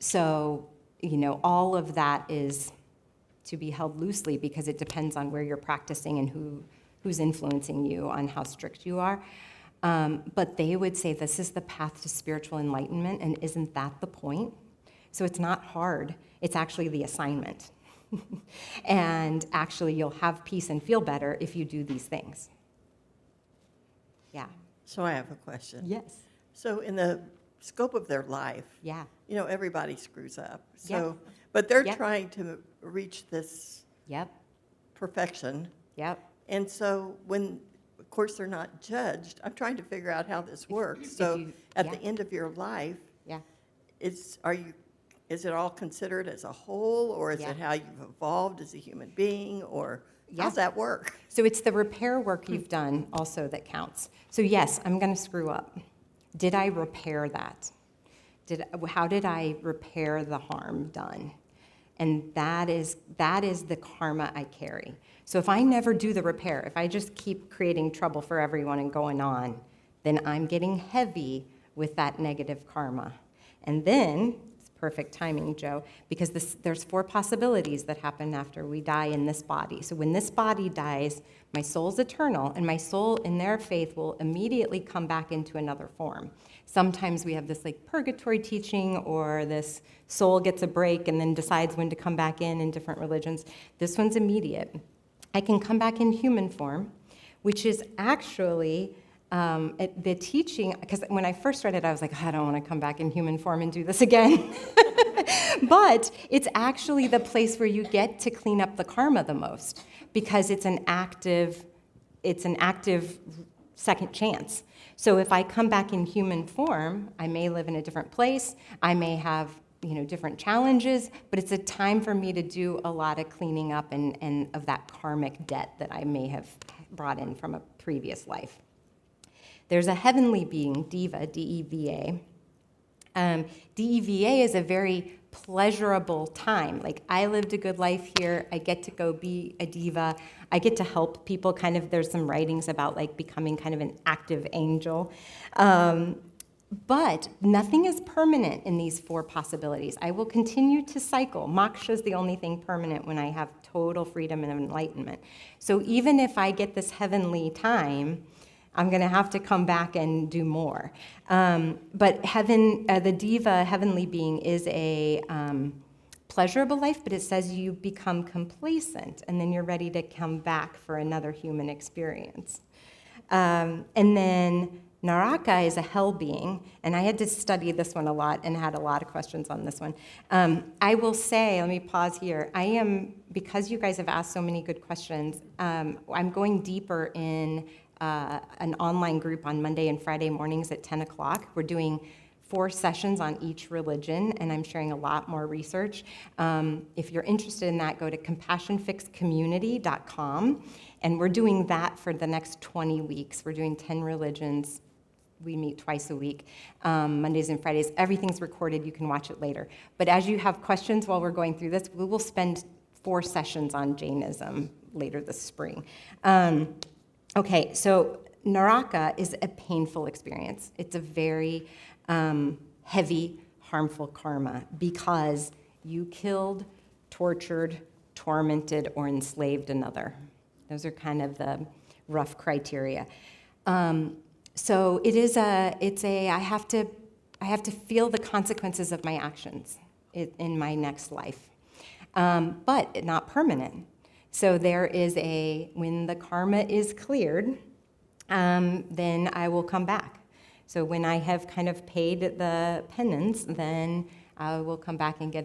So, all of that is to be held loosely because it depends on where you're practicing and who's influencing you on how strict you are. But they would say this is the path to spiritual enlightenment, and isn't that the point? So it's not hard. It's actually the assignment. And actually, you'll have peace and feel better if you do these things. Yeah. So I have a question. Yes. So in the scope of their life, Yeah. everybody screws up. Yep. So, but they're Yep. trying to reach this Yep. perfection. Yep. And so when, of course, they're not judged, I'm trying to figure out how this works. So at the yeah. end of your life, Yeah. is it all considered as a whole, or is Yeah. it how you've evolved as a human being, or Yeah. how's that work? So it's the repair work you've done also that counts. So yes, I'm going to screw up. Did I repair that? How did I repair the harm done? And that is the karma I carry. So if I never do the repair, if I just keep creating trouble for everyone and going on, then I'm getting heavy with that negative karma. And then, it's perfect timing, Joe, because there's 4 possibilities that happen after we die in this body. So when this body dies, my soul's eternal, and my soul in their faith will immediately come back into another form. Sometimes we have this like purgatory teaching, or this soul gets a break and then decides when to come back in different religions. This one's immediate. I can come back in human form, which is actually the teaching, because when I first read it, I was like, I don't want to come back in human form and do this again. But it's actually the place where you get to clean up the karma the most, because it's an active second chance. So if I come back in human form, I may live in a different place, I may have different challenges, but it's a time for me to do a lot of cleaning up and of that karmic debt that I may have brought in from a previous life. There's a heavenly being, Deva, D-E-V-A. D-E-V-A is a very pleasurable time. Like, I lived a good life here. I get to go be a diva. I get to help people. Kind of, there's some writings about like becoming kind of an active angel. But nothing is permanent in these 4 possibilities. I will continue to cycle. Moksha is the only thing permanent when I have total freedom and enlightenment. So even if I get this heavenly time, I'm going to have to come back and do more. But heaven, the Deva, heavenly being, is a pleasurable life, but it says you become complacent, and then you're ready to come back for another human experience. And then Naraka is a hell being, and I had to study this one a lot and had a lot of questions on this one. I will say, let me pause here, because you guys have asked so many good questions, I'm going deeper in an online group on Monday and Friday mornings at 10 o'clock. We're doing 4 sessions on each religion, and I'm sharing a lot more research. If you're interested in that, go to compassionfixcommunity.com, and we're doing that for the next 20 weeks. We're doing 10 religions. We meet twice a week, Mondays and Fridays. Everything's recorded. You can watch it later. But as you have questions while we're going through this, we will spend 4 sessions on Jainism later this spring. Okay, so Naraka is a painful experience. It's a very heavy, harmful karma because you killed, tortured, tormented, or enslaved another. Those are kind of the rough criteria. So I have to feel the consequences of my actions in my next life, but not permanent. So there is when the karma is cleared, then I will come back. So when I have kind of paid the penance, then I will come back and get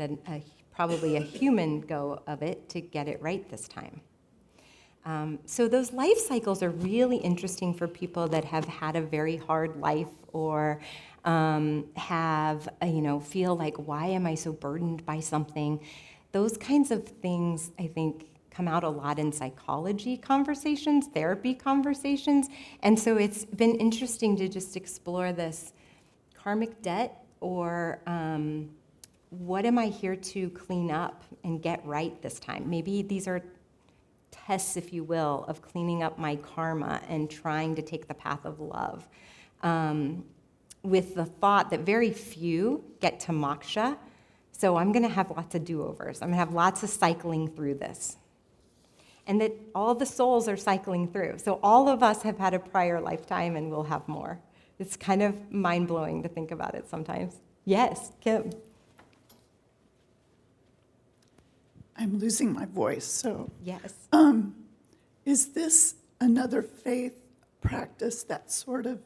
probably a human go of it to get it right this time. So those life cycles are really interesting for people that have had a very hard life or feel like, why am I so burdened by something? Those kinds of things, I think, come out a lot in psychology conversations, therapy conversations. And so it's been interesting to just explore this karmic debt or what am I here to clean up and get right this time? Maybe these are tests, if you will, of cleaning up my karma and trying to take the path of love. With the thought that very few get to moksha, so I'm going to have lots of do-overs. I'm going to have lots of cycling through this. And that all the souls are cycling through. So all of us have had a prior lifetime and we'll have more. It's kind of mind-blowing to think about it sometimes. Yes, Kim. I'm losing my voice, so. Yes. Is this another faith practice that sort of,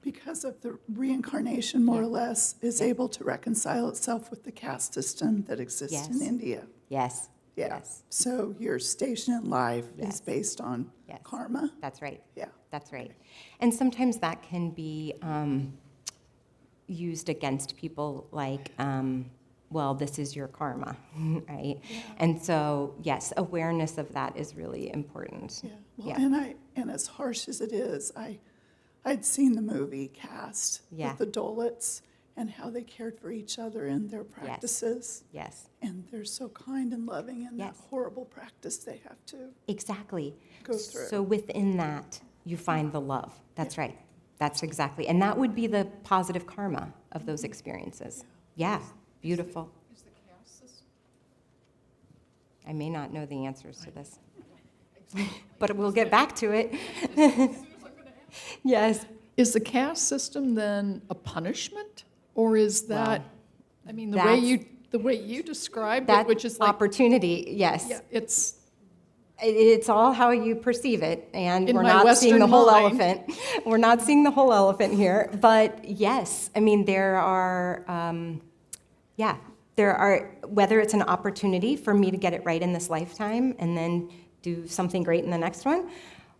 because of the reincarnation more or less, is able to reconcile itself with the caste system that exists in Yes. India? Yes. Yeah. Yes. So your station in life Yes. is based on Yes. karma? That's right. Yeah. That's right. And sometimes that can be used against people like, well, this is your karma, right? Yeah. And so, yes, awareness of that is really important. Yeah. Well, and as harsh as it is, I'd seen the movie Caste with the Dolitz and how they cared for each other in their practices. Yes. And they're so kind and loving in that horrible practice they have to Exactly. go through. So within that, you find the love. That's right. That's exactly. And that would be the positive karma of those experiences. Yeah. Beautiful. Is the caste system? I may not know the answers to this, but we'll get back to it. Yes. Is the caste system then a punishment, or is that? I mean, the way you described That it, which is like opportunity. Yes. yeah, It's all how you perceive it, and In we're my not seeing Western the whole mind. elephant. We're not seeing the whole elephant here, but yes, I mean, there are, whether it's an opportunity for me to get it right in this lifetime and then do something great in the next one,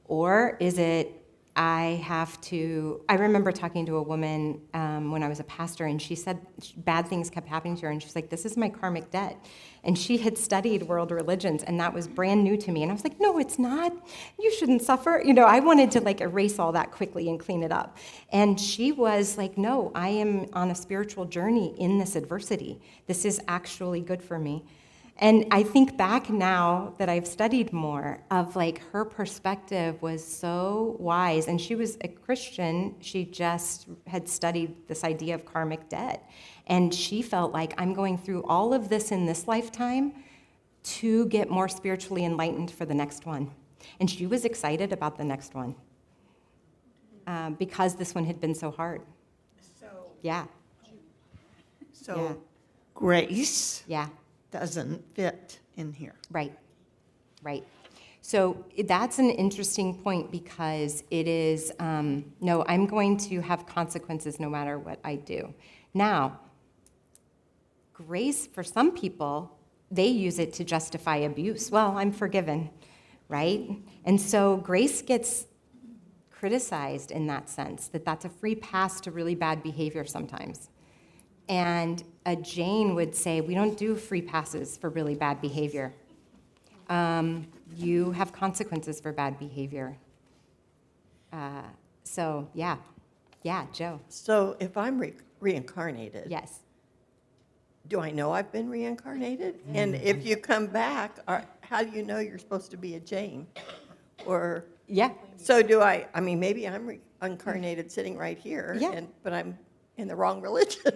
or is it I remember talking to a woman when I was a pastor, and she said bad things kept happening to her, and she's like, this is my karmic debt. And she had studied world religions, and that was brand new to me. And I was like, no, it's not. You shouldn't suffer. I wanted to erase all that quickly and clean it up. And she was like, no, I am on a spiritual journey in this adversity. This is actually good for me. And I think back now that I've studied more of her perspective was so wise. And she was a Christian. She just had studied this idea of karmic debt. And she felt like I'm going through all of this in this lifetime to get more spiritually enlightened for the next one. And she was excited about the next one because this one had been so hard. So grace Yeah. doesn't fit in here. Right. So that's an interesting point because it is, no, I'm going to have consequences no matter what I do. Now, grace for some people, they use it to justify abuse. Well, I'm forgiven, right? And so grace gets criticized in that sense, that that's a free pass to really bad behavior sometimes. And a Jain would say, we don't do free passes for really bad behavior. You have consequences for bad behavior. So, yeah, Joe. So if I'm reincarnated, Yes. do I know I've been reincarnated? And if you come back, how do you know you're supposed to be a Jain? Or, Yeah. so do I mean, maybe I'm reincarnated sitting right here, Yeah. but I'm in the wrong religion.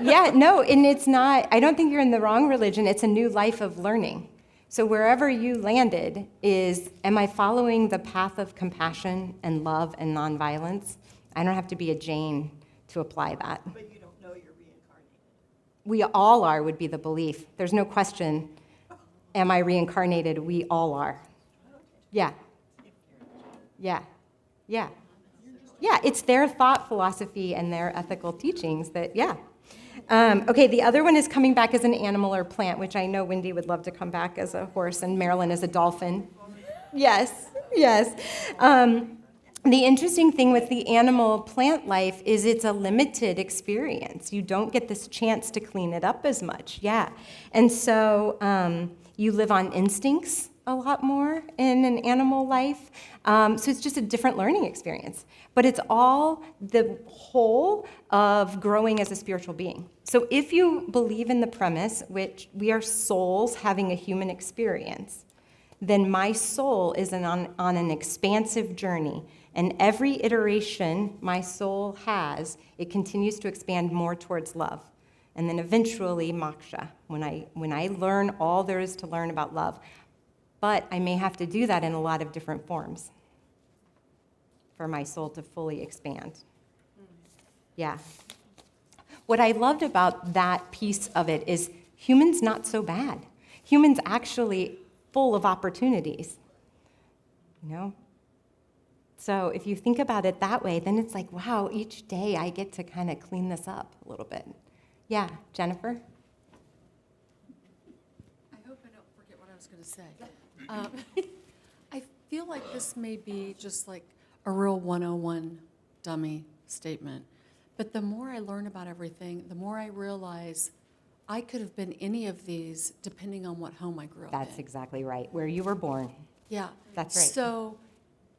Yeah, no, and it's not, I don't think you're in the wrong religion. It's a new life of learning. So wherever you landed is, am I following the path of compassion and love and nonviolence? I don't have to be a Jain to apply that. But you don't know you're reincarnated. We all are, would be the belief. There's no question, am I reincarnated? We all are. Yeah. Yeah. Yeah. Yeah, it's their thought philosophy and their ethical teachings that, yeah. Okay, the other one is coming back as an animal or plant, which I know Wendy would love to come back as a horse and Marilyn as a dolphin. Yes, yes. The interesting thing with the animal plant life is it's a limited experience. You don't get this chance to clean it up as much, yeah. And so you live on instincts a lot more in an animal life. So it's just a different learning experience. But it's all the whole of growing as a spiritual being. So if you believe in the premise, which we are souls having a human experience, then my soul is on an expansive journey. And every iteration my soul has, it continues to expand more towards love. And then eventually moksha, when I learn all there is to learn about love. But I may have to do that in a lot of different forms for my soul to fully expand. Yeah. What I loved about that piece of it is humans not so bad. Humans actually full of opportunities, you know? So if you think about it that way, then it's like, wow, each day I get to kind of clean this up a little bit. Yeah, Jennifer? I hope I don't forget what I was going to say. I feel like this may be just like a real 101 dummy statement. But the more I learn about everything, the more I realize I could have been any of these depending on what home I grew up in. That's exactly right, where you were born. Yeah. That's right. So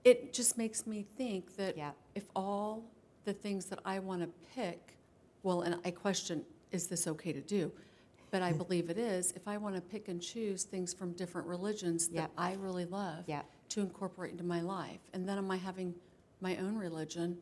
it just makes me think that Yeah. if all the things that I want to pick, well, and I question, is this okay to do? But I believe it is. If I want to pick and choose things from different religions Yeah. that I really love Yeah. to incorporate into my life, and then am I having my own religion?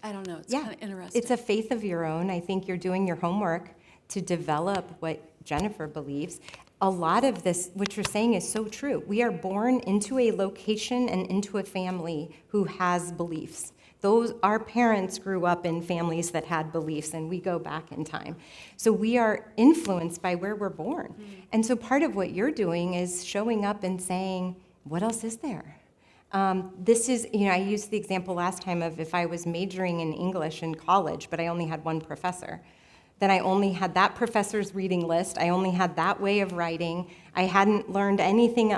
I don't know. It's Yeah, kind of interesting. it's a faith of your own. I think you're doing your homework to develop what Jennifer believes. A lot of this, what you're saying is so true. We are born into a location and into a family who has beliefs. Our parents grew up in families that had beliefs, and we go back in time. So we are influenced by where we're born. And so part of what you're doing is showing up and saying, what else is there? This is, I used the example last time of if I was majoring in English in college, but I only had one professor. Then I only had that professor's reading list. I only had that way of writing. I hadn't learned anything.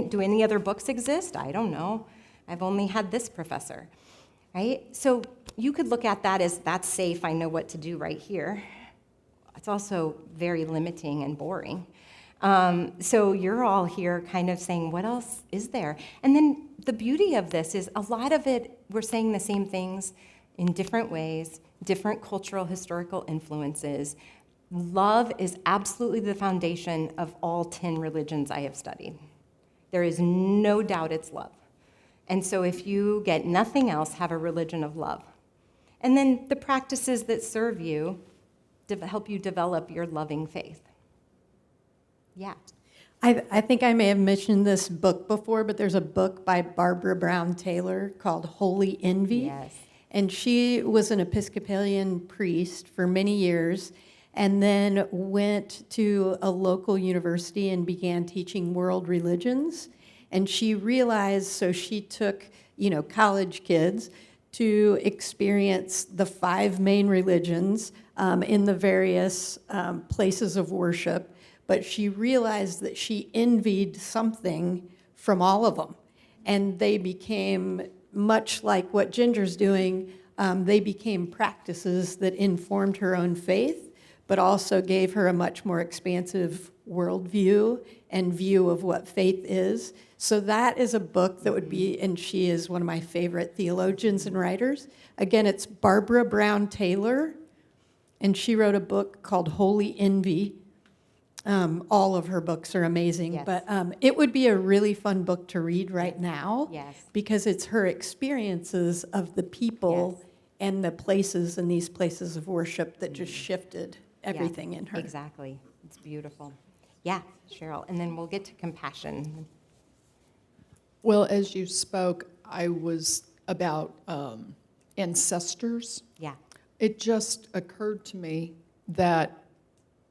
Do any other books exist? I don't know. I've only had this professor, right? So you could look at that as, that's safe. I know what to do right here. It's also very limiting and boring. So you're all here kind of saying, what else is there? And then the beauty of this is a lot of it, we're saying the same things in different ways, different cultural, historical influences. Love is absolutely the foundation of all 10 religions I have studied. There is no doubt it's love. And so if you get nothing else, have a religion of love. And then the practices that serve you help you develop your loving faith. Yeah. I think I may have mentioned this book before, but there's a book by Barbara Brown Taylor called Holy Envy. Yes. And she was an Episcopalian priest for many years and then went to a local university and began teaching world religions. And she realized, so she took, college kids to experience the 5 main religions in the various places of worship. But she realized that she envied something from all of them. And they became, much like what Ginger's doing, they became practices that informed her own faith, but also gave her a much more expansive worldview and view of what faith is. So that is a book that would be, and she is one of my favorite theologians and writers. Again, it's Barbara Brown Taylor, and she wrote a book called Holy Envy. All of her books are amazing, Yes. but it would be a really fun book to read right now. Yes. Because it's her experiences of the people and the places and these places of worship that just shifted everything in her. Exactly. It's beautiful. Yeah, Cheryl. And then we'll get to compassion. Well, as you spoke, I was about ancestors. Yeah. It just occurred to me that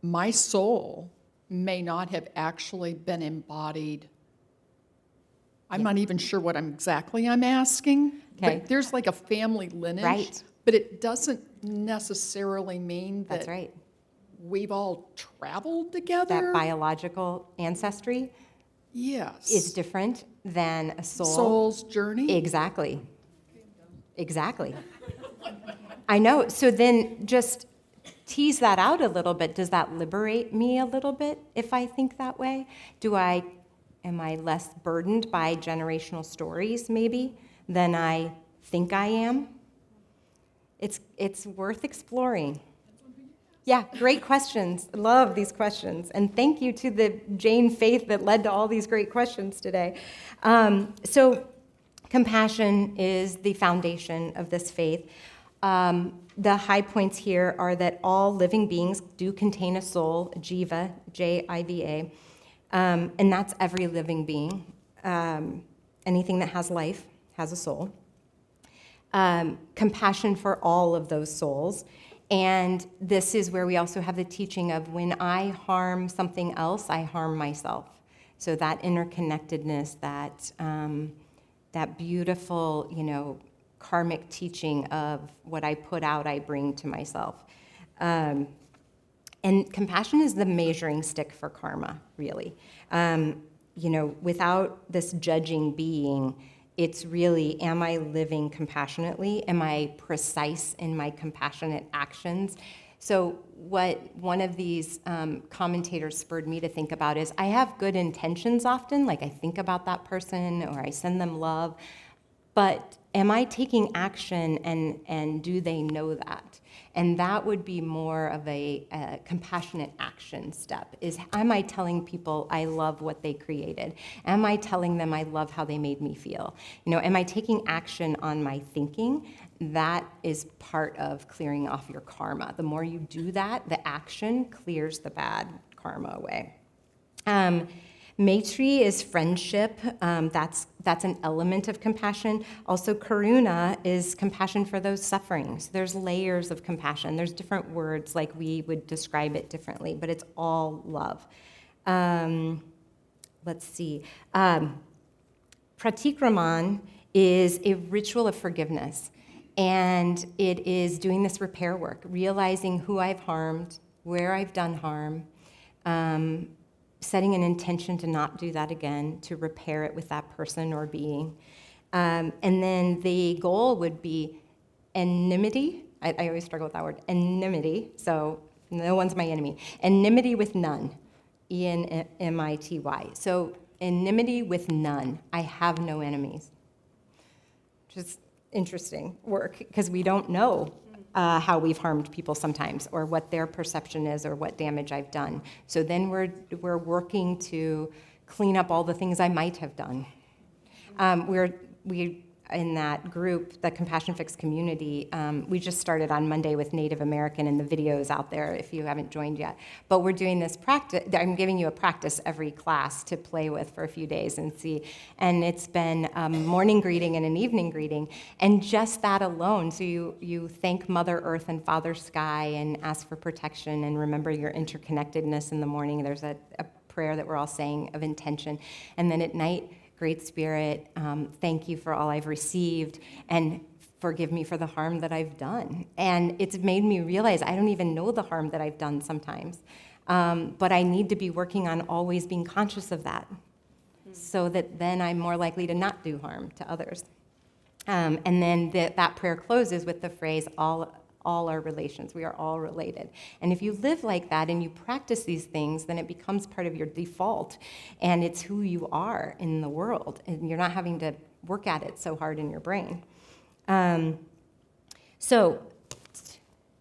my soul may not have actually been embodied. I'm not even sure what I'm asking. Okay. But there's like a family lineage. Right. But it doesn't necessarily mean That's that right. we've all traveled together. That biological ancestry Yes. is different than a Soul's journey. Exactly. Exactly. I know. So then just tease that out a little bit. Does that liberate me a little bit if I think that way? Am I less burdened by generational stories maybe than I think I am? It's worth exploring. Yeah, great questions. Love these questions. And thank you to the Jain faith that led to all these great questions today. So compassion is the foundation of this faith. The high points here are that all living beings do contain a soul, jiva, J-I-V-A, and that's every living being. Anything that has life has a soul. Compassion for all of those souls. And this is where we also have the teaching of when I harm something else, I harm myself. So that interconnectedness, that beautiful, karmic teaching of what I put out, I bring to myself. And compassion is the measuring stick for karma, really. Without this judging being, it's really, am I living compassionately? Am I precise in my compassionate actions? So what one of these commentators spurred me to think about is I have good intentions often, like I think about that person or I send them love, but am I taking action and do they know that? And that would be more of a compassionate action step, is am I telling people I love what they created? Am I telling them I love how they made me feel? Am I taking action on my thinking? That is part of clearing off your karma. The more you do that, the action clears the bad karma away. Maitri is friendship. That's an element of compassion. Also, karuna is compassion for those sufferings. There's layers of compassion. There's different words, like we would describe it differently, but it's all love. Let's see. Pratikraman is a ritual of forgiveness, and it is doing this repair work, realizing who I've harmed, where I've done harm, setting an intention to not do that again, to repair it with that person or being. And then the goal would be enmity. I always struggle with that word, enmity. So no one's my enemy. Enmity with none, E-N-M-I-T-Y. So enmity with none. I have no enemies. Just interesting work, because we don't know how we've harmed people sometimes, or what their perception is, or what damage I've done. So then we're working to clean up all the things I might have done. We in that group, the Compassion Fix community, we just started on Monday with Native American, and the video's out there if you haven't joined yet. But we're doing this practice. I'm giving you a practice every class to play with for a few days and see. And it's been a morning greeting and an evening greeting. And just that alone, so you thank Mother Earth and Father Sky and ask for protection and remember your interconnectedness in the morning. There's a prayer that we're all saying of intention. And then at night, Great Spirit, thank you for all I've received, and forgive me for the harm that I've done. And it's made me realize I don't even know the harm that I've done sometimes, but I need to be working on always being conscious of that, so that then I'm more likely to not do harm to others. And then that prayer closes with the phrase, all our relations. We are all related. And if you live like that and you practice these things, then it becomes part of your default, and it's who you are in the world, and you're not having to work at it so hard in your brain. So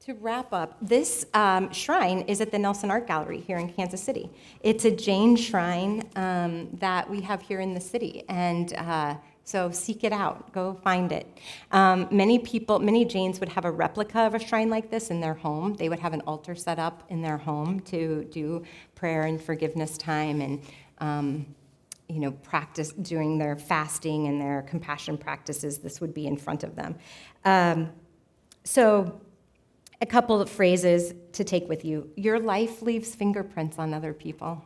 to wrap up, this shrine is at the Nelson Art Gallery here in Kansas City. It's a Jain shrine that we have here in the city, and So seek it out, go find it. Many Jains would have a replica of a shrine like this in their home. They would have an altar set up in their home to do prayer and forgiveness time and practice during their fasting and their compassion practices. This would be in front of them. So a couple of phrases to take with you. Your life leaves fingerprints on other people.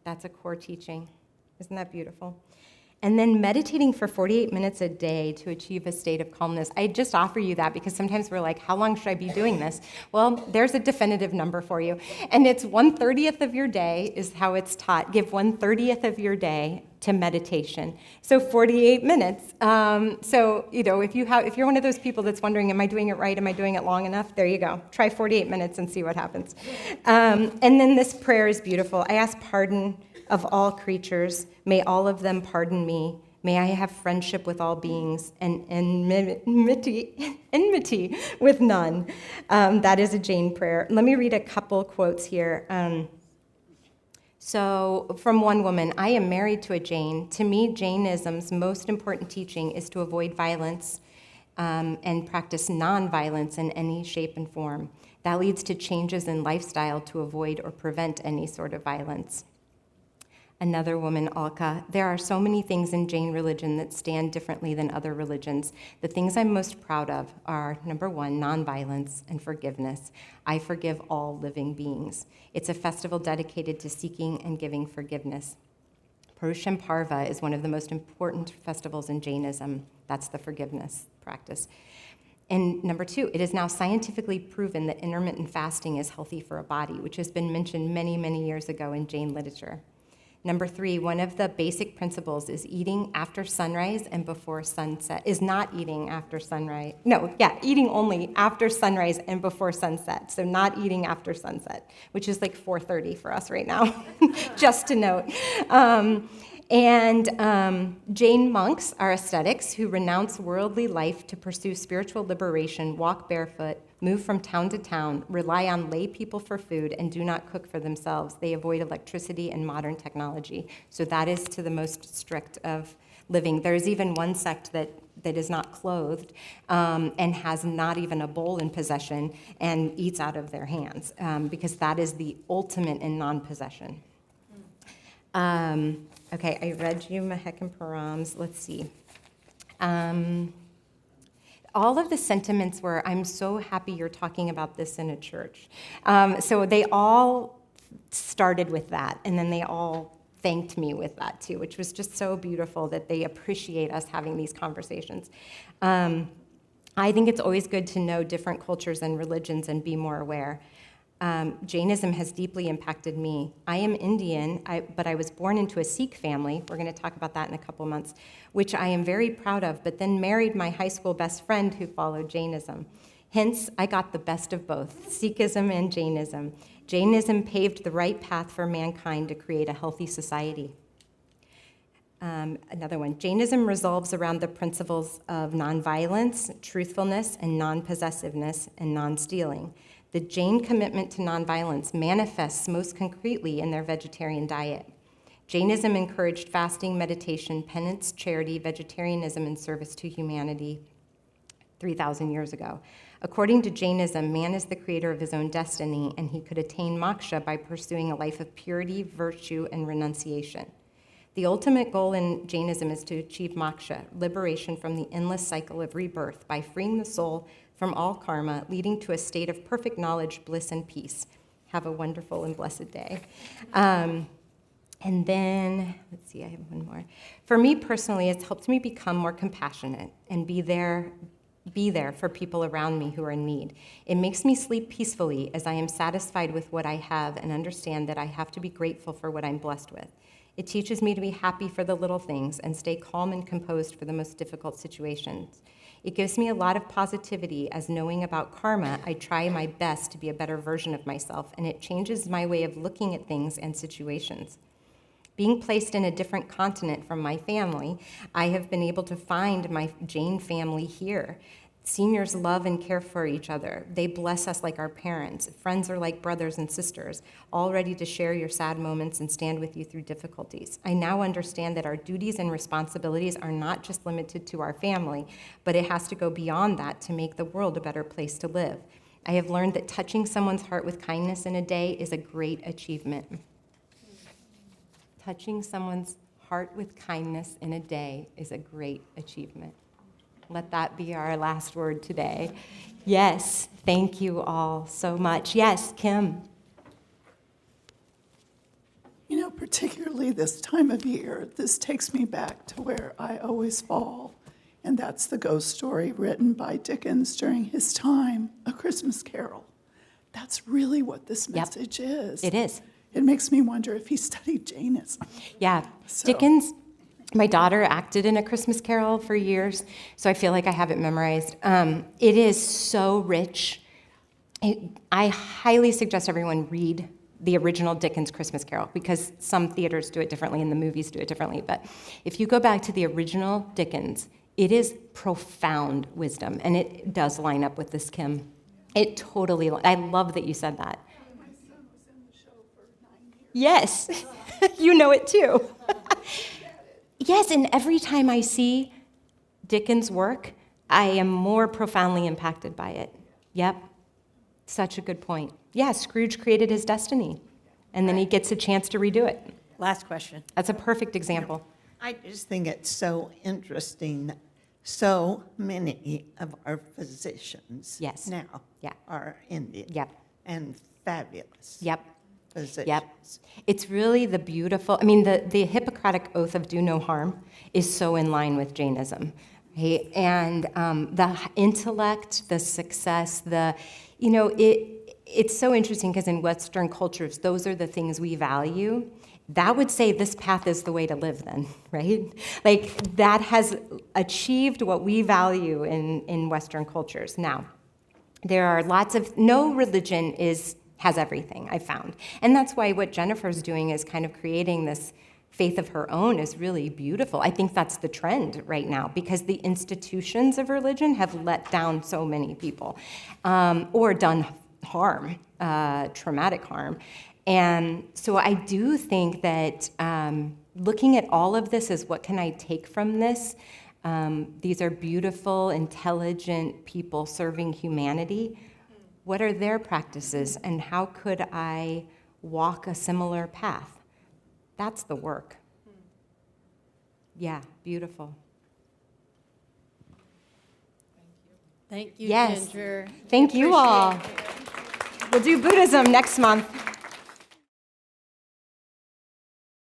That's a core teaching. Isn't that beautiful? And then meditating for 48 minutes a day to achieve a state of calmness. I just offer you that because sometimes we're like, how long should I be doing this? Well, there's a definitive number for you. And it's 1/30 of your day is how it's taught. Give 1/30 of your day to meditation. So 48 minutes. If you're one of those people that's wondering, am I doing it right? Am I doing it long enough? There you go. Try 48 minutes and see what happens. And then this prayer is beautiful. I ask pardon of all creatures, may all of them pardon me. May I have friendship with all beings and enmity with none. That is a Jain prayer. Let me read a couple quotes here. So from one woman, I am married to a Jain. To me, Jainism's most important teaching is to avoid violence and practice nonviolence in any shape and form. That leads to changes in lifestyle to avoid or prevent any sort of violence. Another woman, Alka, there are so many things in Jain religion that stand differently than other religions. The things I'm most proud of are, number one, nonviolence and forgiveness. I forgive all living beings. It's a festival dedicated to seeking and giving forgiveness. Purusham Parva is one of the most important festivals in Jainism. That's the forgiveness practice. And number two, it is now scientifically proven that intermittent fasting is healthy for a body, which has been mentioned many, many years ago in Jain literature. Number three, one of the basic principles is eating after sunrise and before sunset, is not eating after sunrise. Eating only after sunrise and before sunset. So not eating after sunset, which is like 4:30 for us right now, just to note. Jain monks are ascetics who renounce worldly life to pursue spiritual liberation, walk barefoot, move from town to town, rely on lay people for food, and do not cook for themselves. They avoid electricity and modern technology. So that is to the most strict of living. There's even one sect that is not clothed and has not even a bowl in possession and eats out of their hands because that is the ultimate in non-possession. Okay, I read you Mahek Params. Let's see. All of the sentiments were, I'm so happy you're talking about this in a church. So they all started with that, and then they all thanked me with that too, which was just so beautiful that they appreciate us having these conversations. I think it's always good to know different cultures and religions and be more aware. Jainism has deeply impacted me. I am Indian, but I was born into a Sikh family. We're going to talk about that in a couple months, which I am very proud of, but then married my high school best friend who followed Jainism. Hence, I got the best of both, Sikhism and Jainism. Jainism paved the right path for mankind to create a healthy society. Another one, Jainism revolves around the principles of nonviolence, truthfulness, and non-possessiveness, and non-stealing. The Jain commitment to nonviolence manifests most concretely in their vegetarian diet. Jainism encouraged fasting, meditation, penance, charity, vegetarianism, and service to humanity 3,000 years ago. According to Jainism, man is the creator of his own destiny, and he could attain moksha by pursuing a life of purity, virtue, and renunciation. The ultimate goal in Jainism is to achieve moksha, liberation from the endless cycle of rebirth, by freeing the soul from all karma, leading to a state of perfect knowledge, bliss, and peace. Have a wonderful and blessed day. And then, let's see, I have one more. For me personally, it's helped me become more compassionate and be there for people around me who are in need. It makes me sleep peacefully as I am satisfied with what I have and understand that I have to be grateful for what I'm blessed with. It teaches me to be happy for the little things and stay calm and composed for the most difficult situations. It gives me a lot of positivity as knowing about karma, I try my best to be a better version of myself, and it changes my way of looking at things and situations. Being placed in a different continent from my family, I have been able to find my Jain family here. Seniors love and care for each other. They bless us like our parents. Friends are like brothers and sisters, all ready to share your sad moments and stand with you through difficulties. I now understand that our duties and responsibilities are not just limited to our family, but it has to go beyond that to make the world a better place to live. I have learned that touching someone's heart with kindness in a day is a great achievement. Touching someone's heart with kindness in a day is a great achievement. Let that be our last word today. Yes, thank you all so much. Yes, Kim. You know, particularly this time of year, this takes me back to where I always fall, and that's the ghost story written by Dickens during his time, A Christmas Carol. That's really what this message is. It is. It makes me wonder if he studied Jainism. Yeah, So- Dickens, my daughter acted in A Christmas Carol for years, so I feel like I have it memorized. It is so rich. I highly suggest everyone read the original Dickens Christmas Carol, because some theaters do it differently and the movies do it differently. But if you go back to the original Dickens, it is profound wisdom, and it does line up with this, Kim. It totally, I love that you said that. My son was in the show for 9 years. Yes, you know it too. Yes, and every time I see Dickens' work, I am more profoundly impacted by it. Yep, such a good point. Yeah, Scrooge created his destiny, and then he gets a chance to redo it. Last question. That's a perfect example. I just think it's so interesting. So many of our physicians Yes. now Yeah. are Indian. Yep. And fabulous Yep. physicians. Yep. It's really the beautiful, I mean, the Hippocratic Oath of do no harm is so in line with Jainism. Right? And the intellect, the success, it's so interesting because in Western cultures, those are the things we value. That would say this path is the way to live then, right? Like that has achieved what we value in Western cultures. Now, there are no religion has everything, I've found. And that's why what Jennifer's doing is kind of creating this faith of her own is really beautiful. I think that's the trend right now because the institutions of religion have let down so many people or done harm, traumatic harm. And so I do think that looking at all of this as what can I take from this, these are beautiful, intelligent people serving humanity. What are their practices and how could I walk a similar path? That's the work. Yeah, beautiful. Thank you, Yes. Ginger. Thank you all. We'll do Buddhism next month.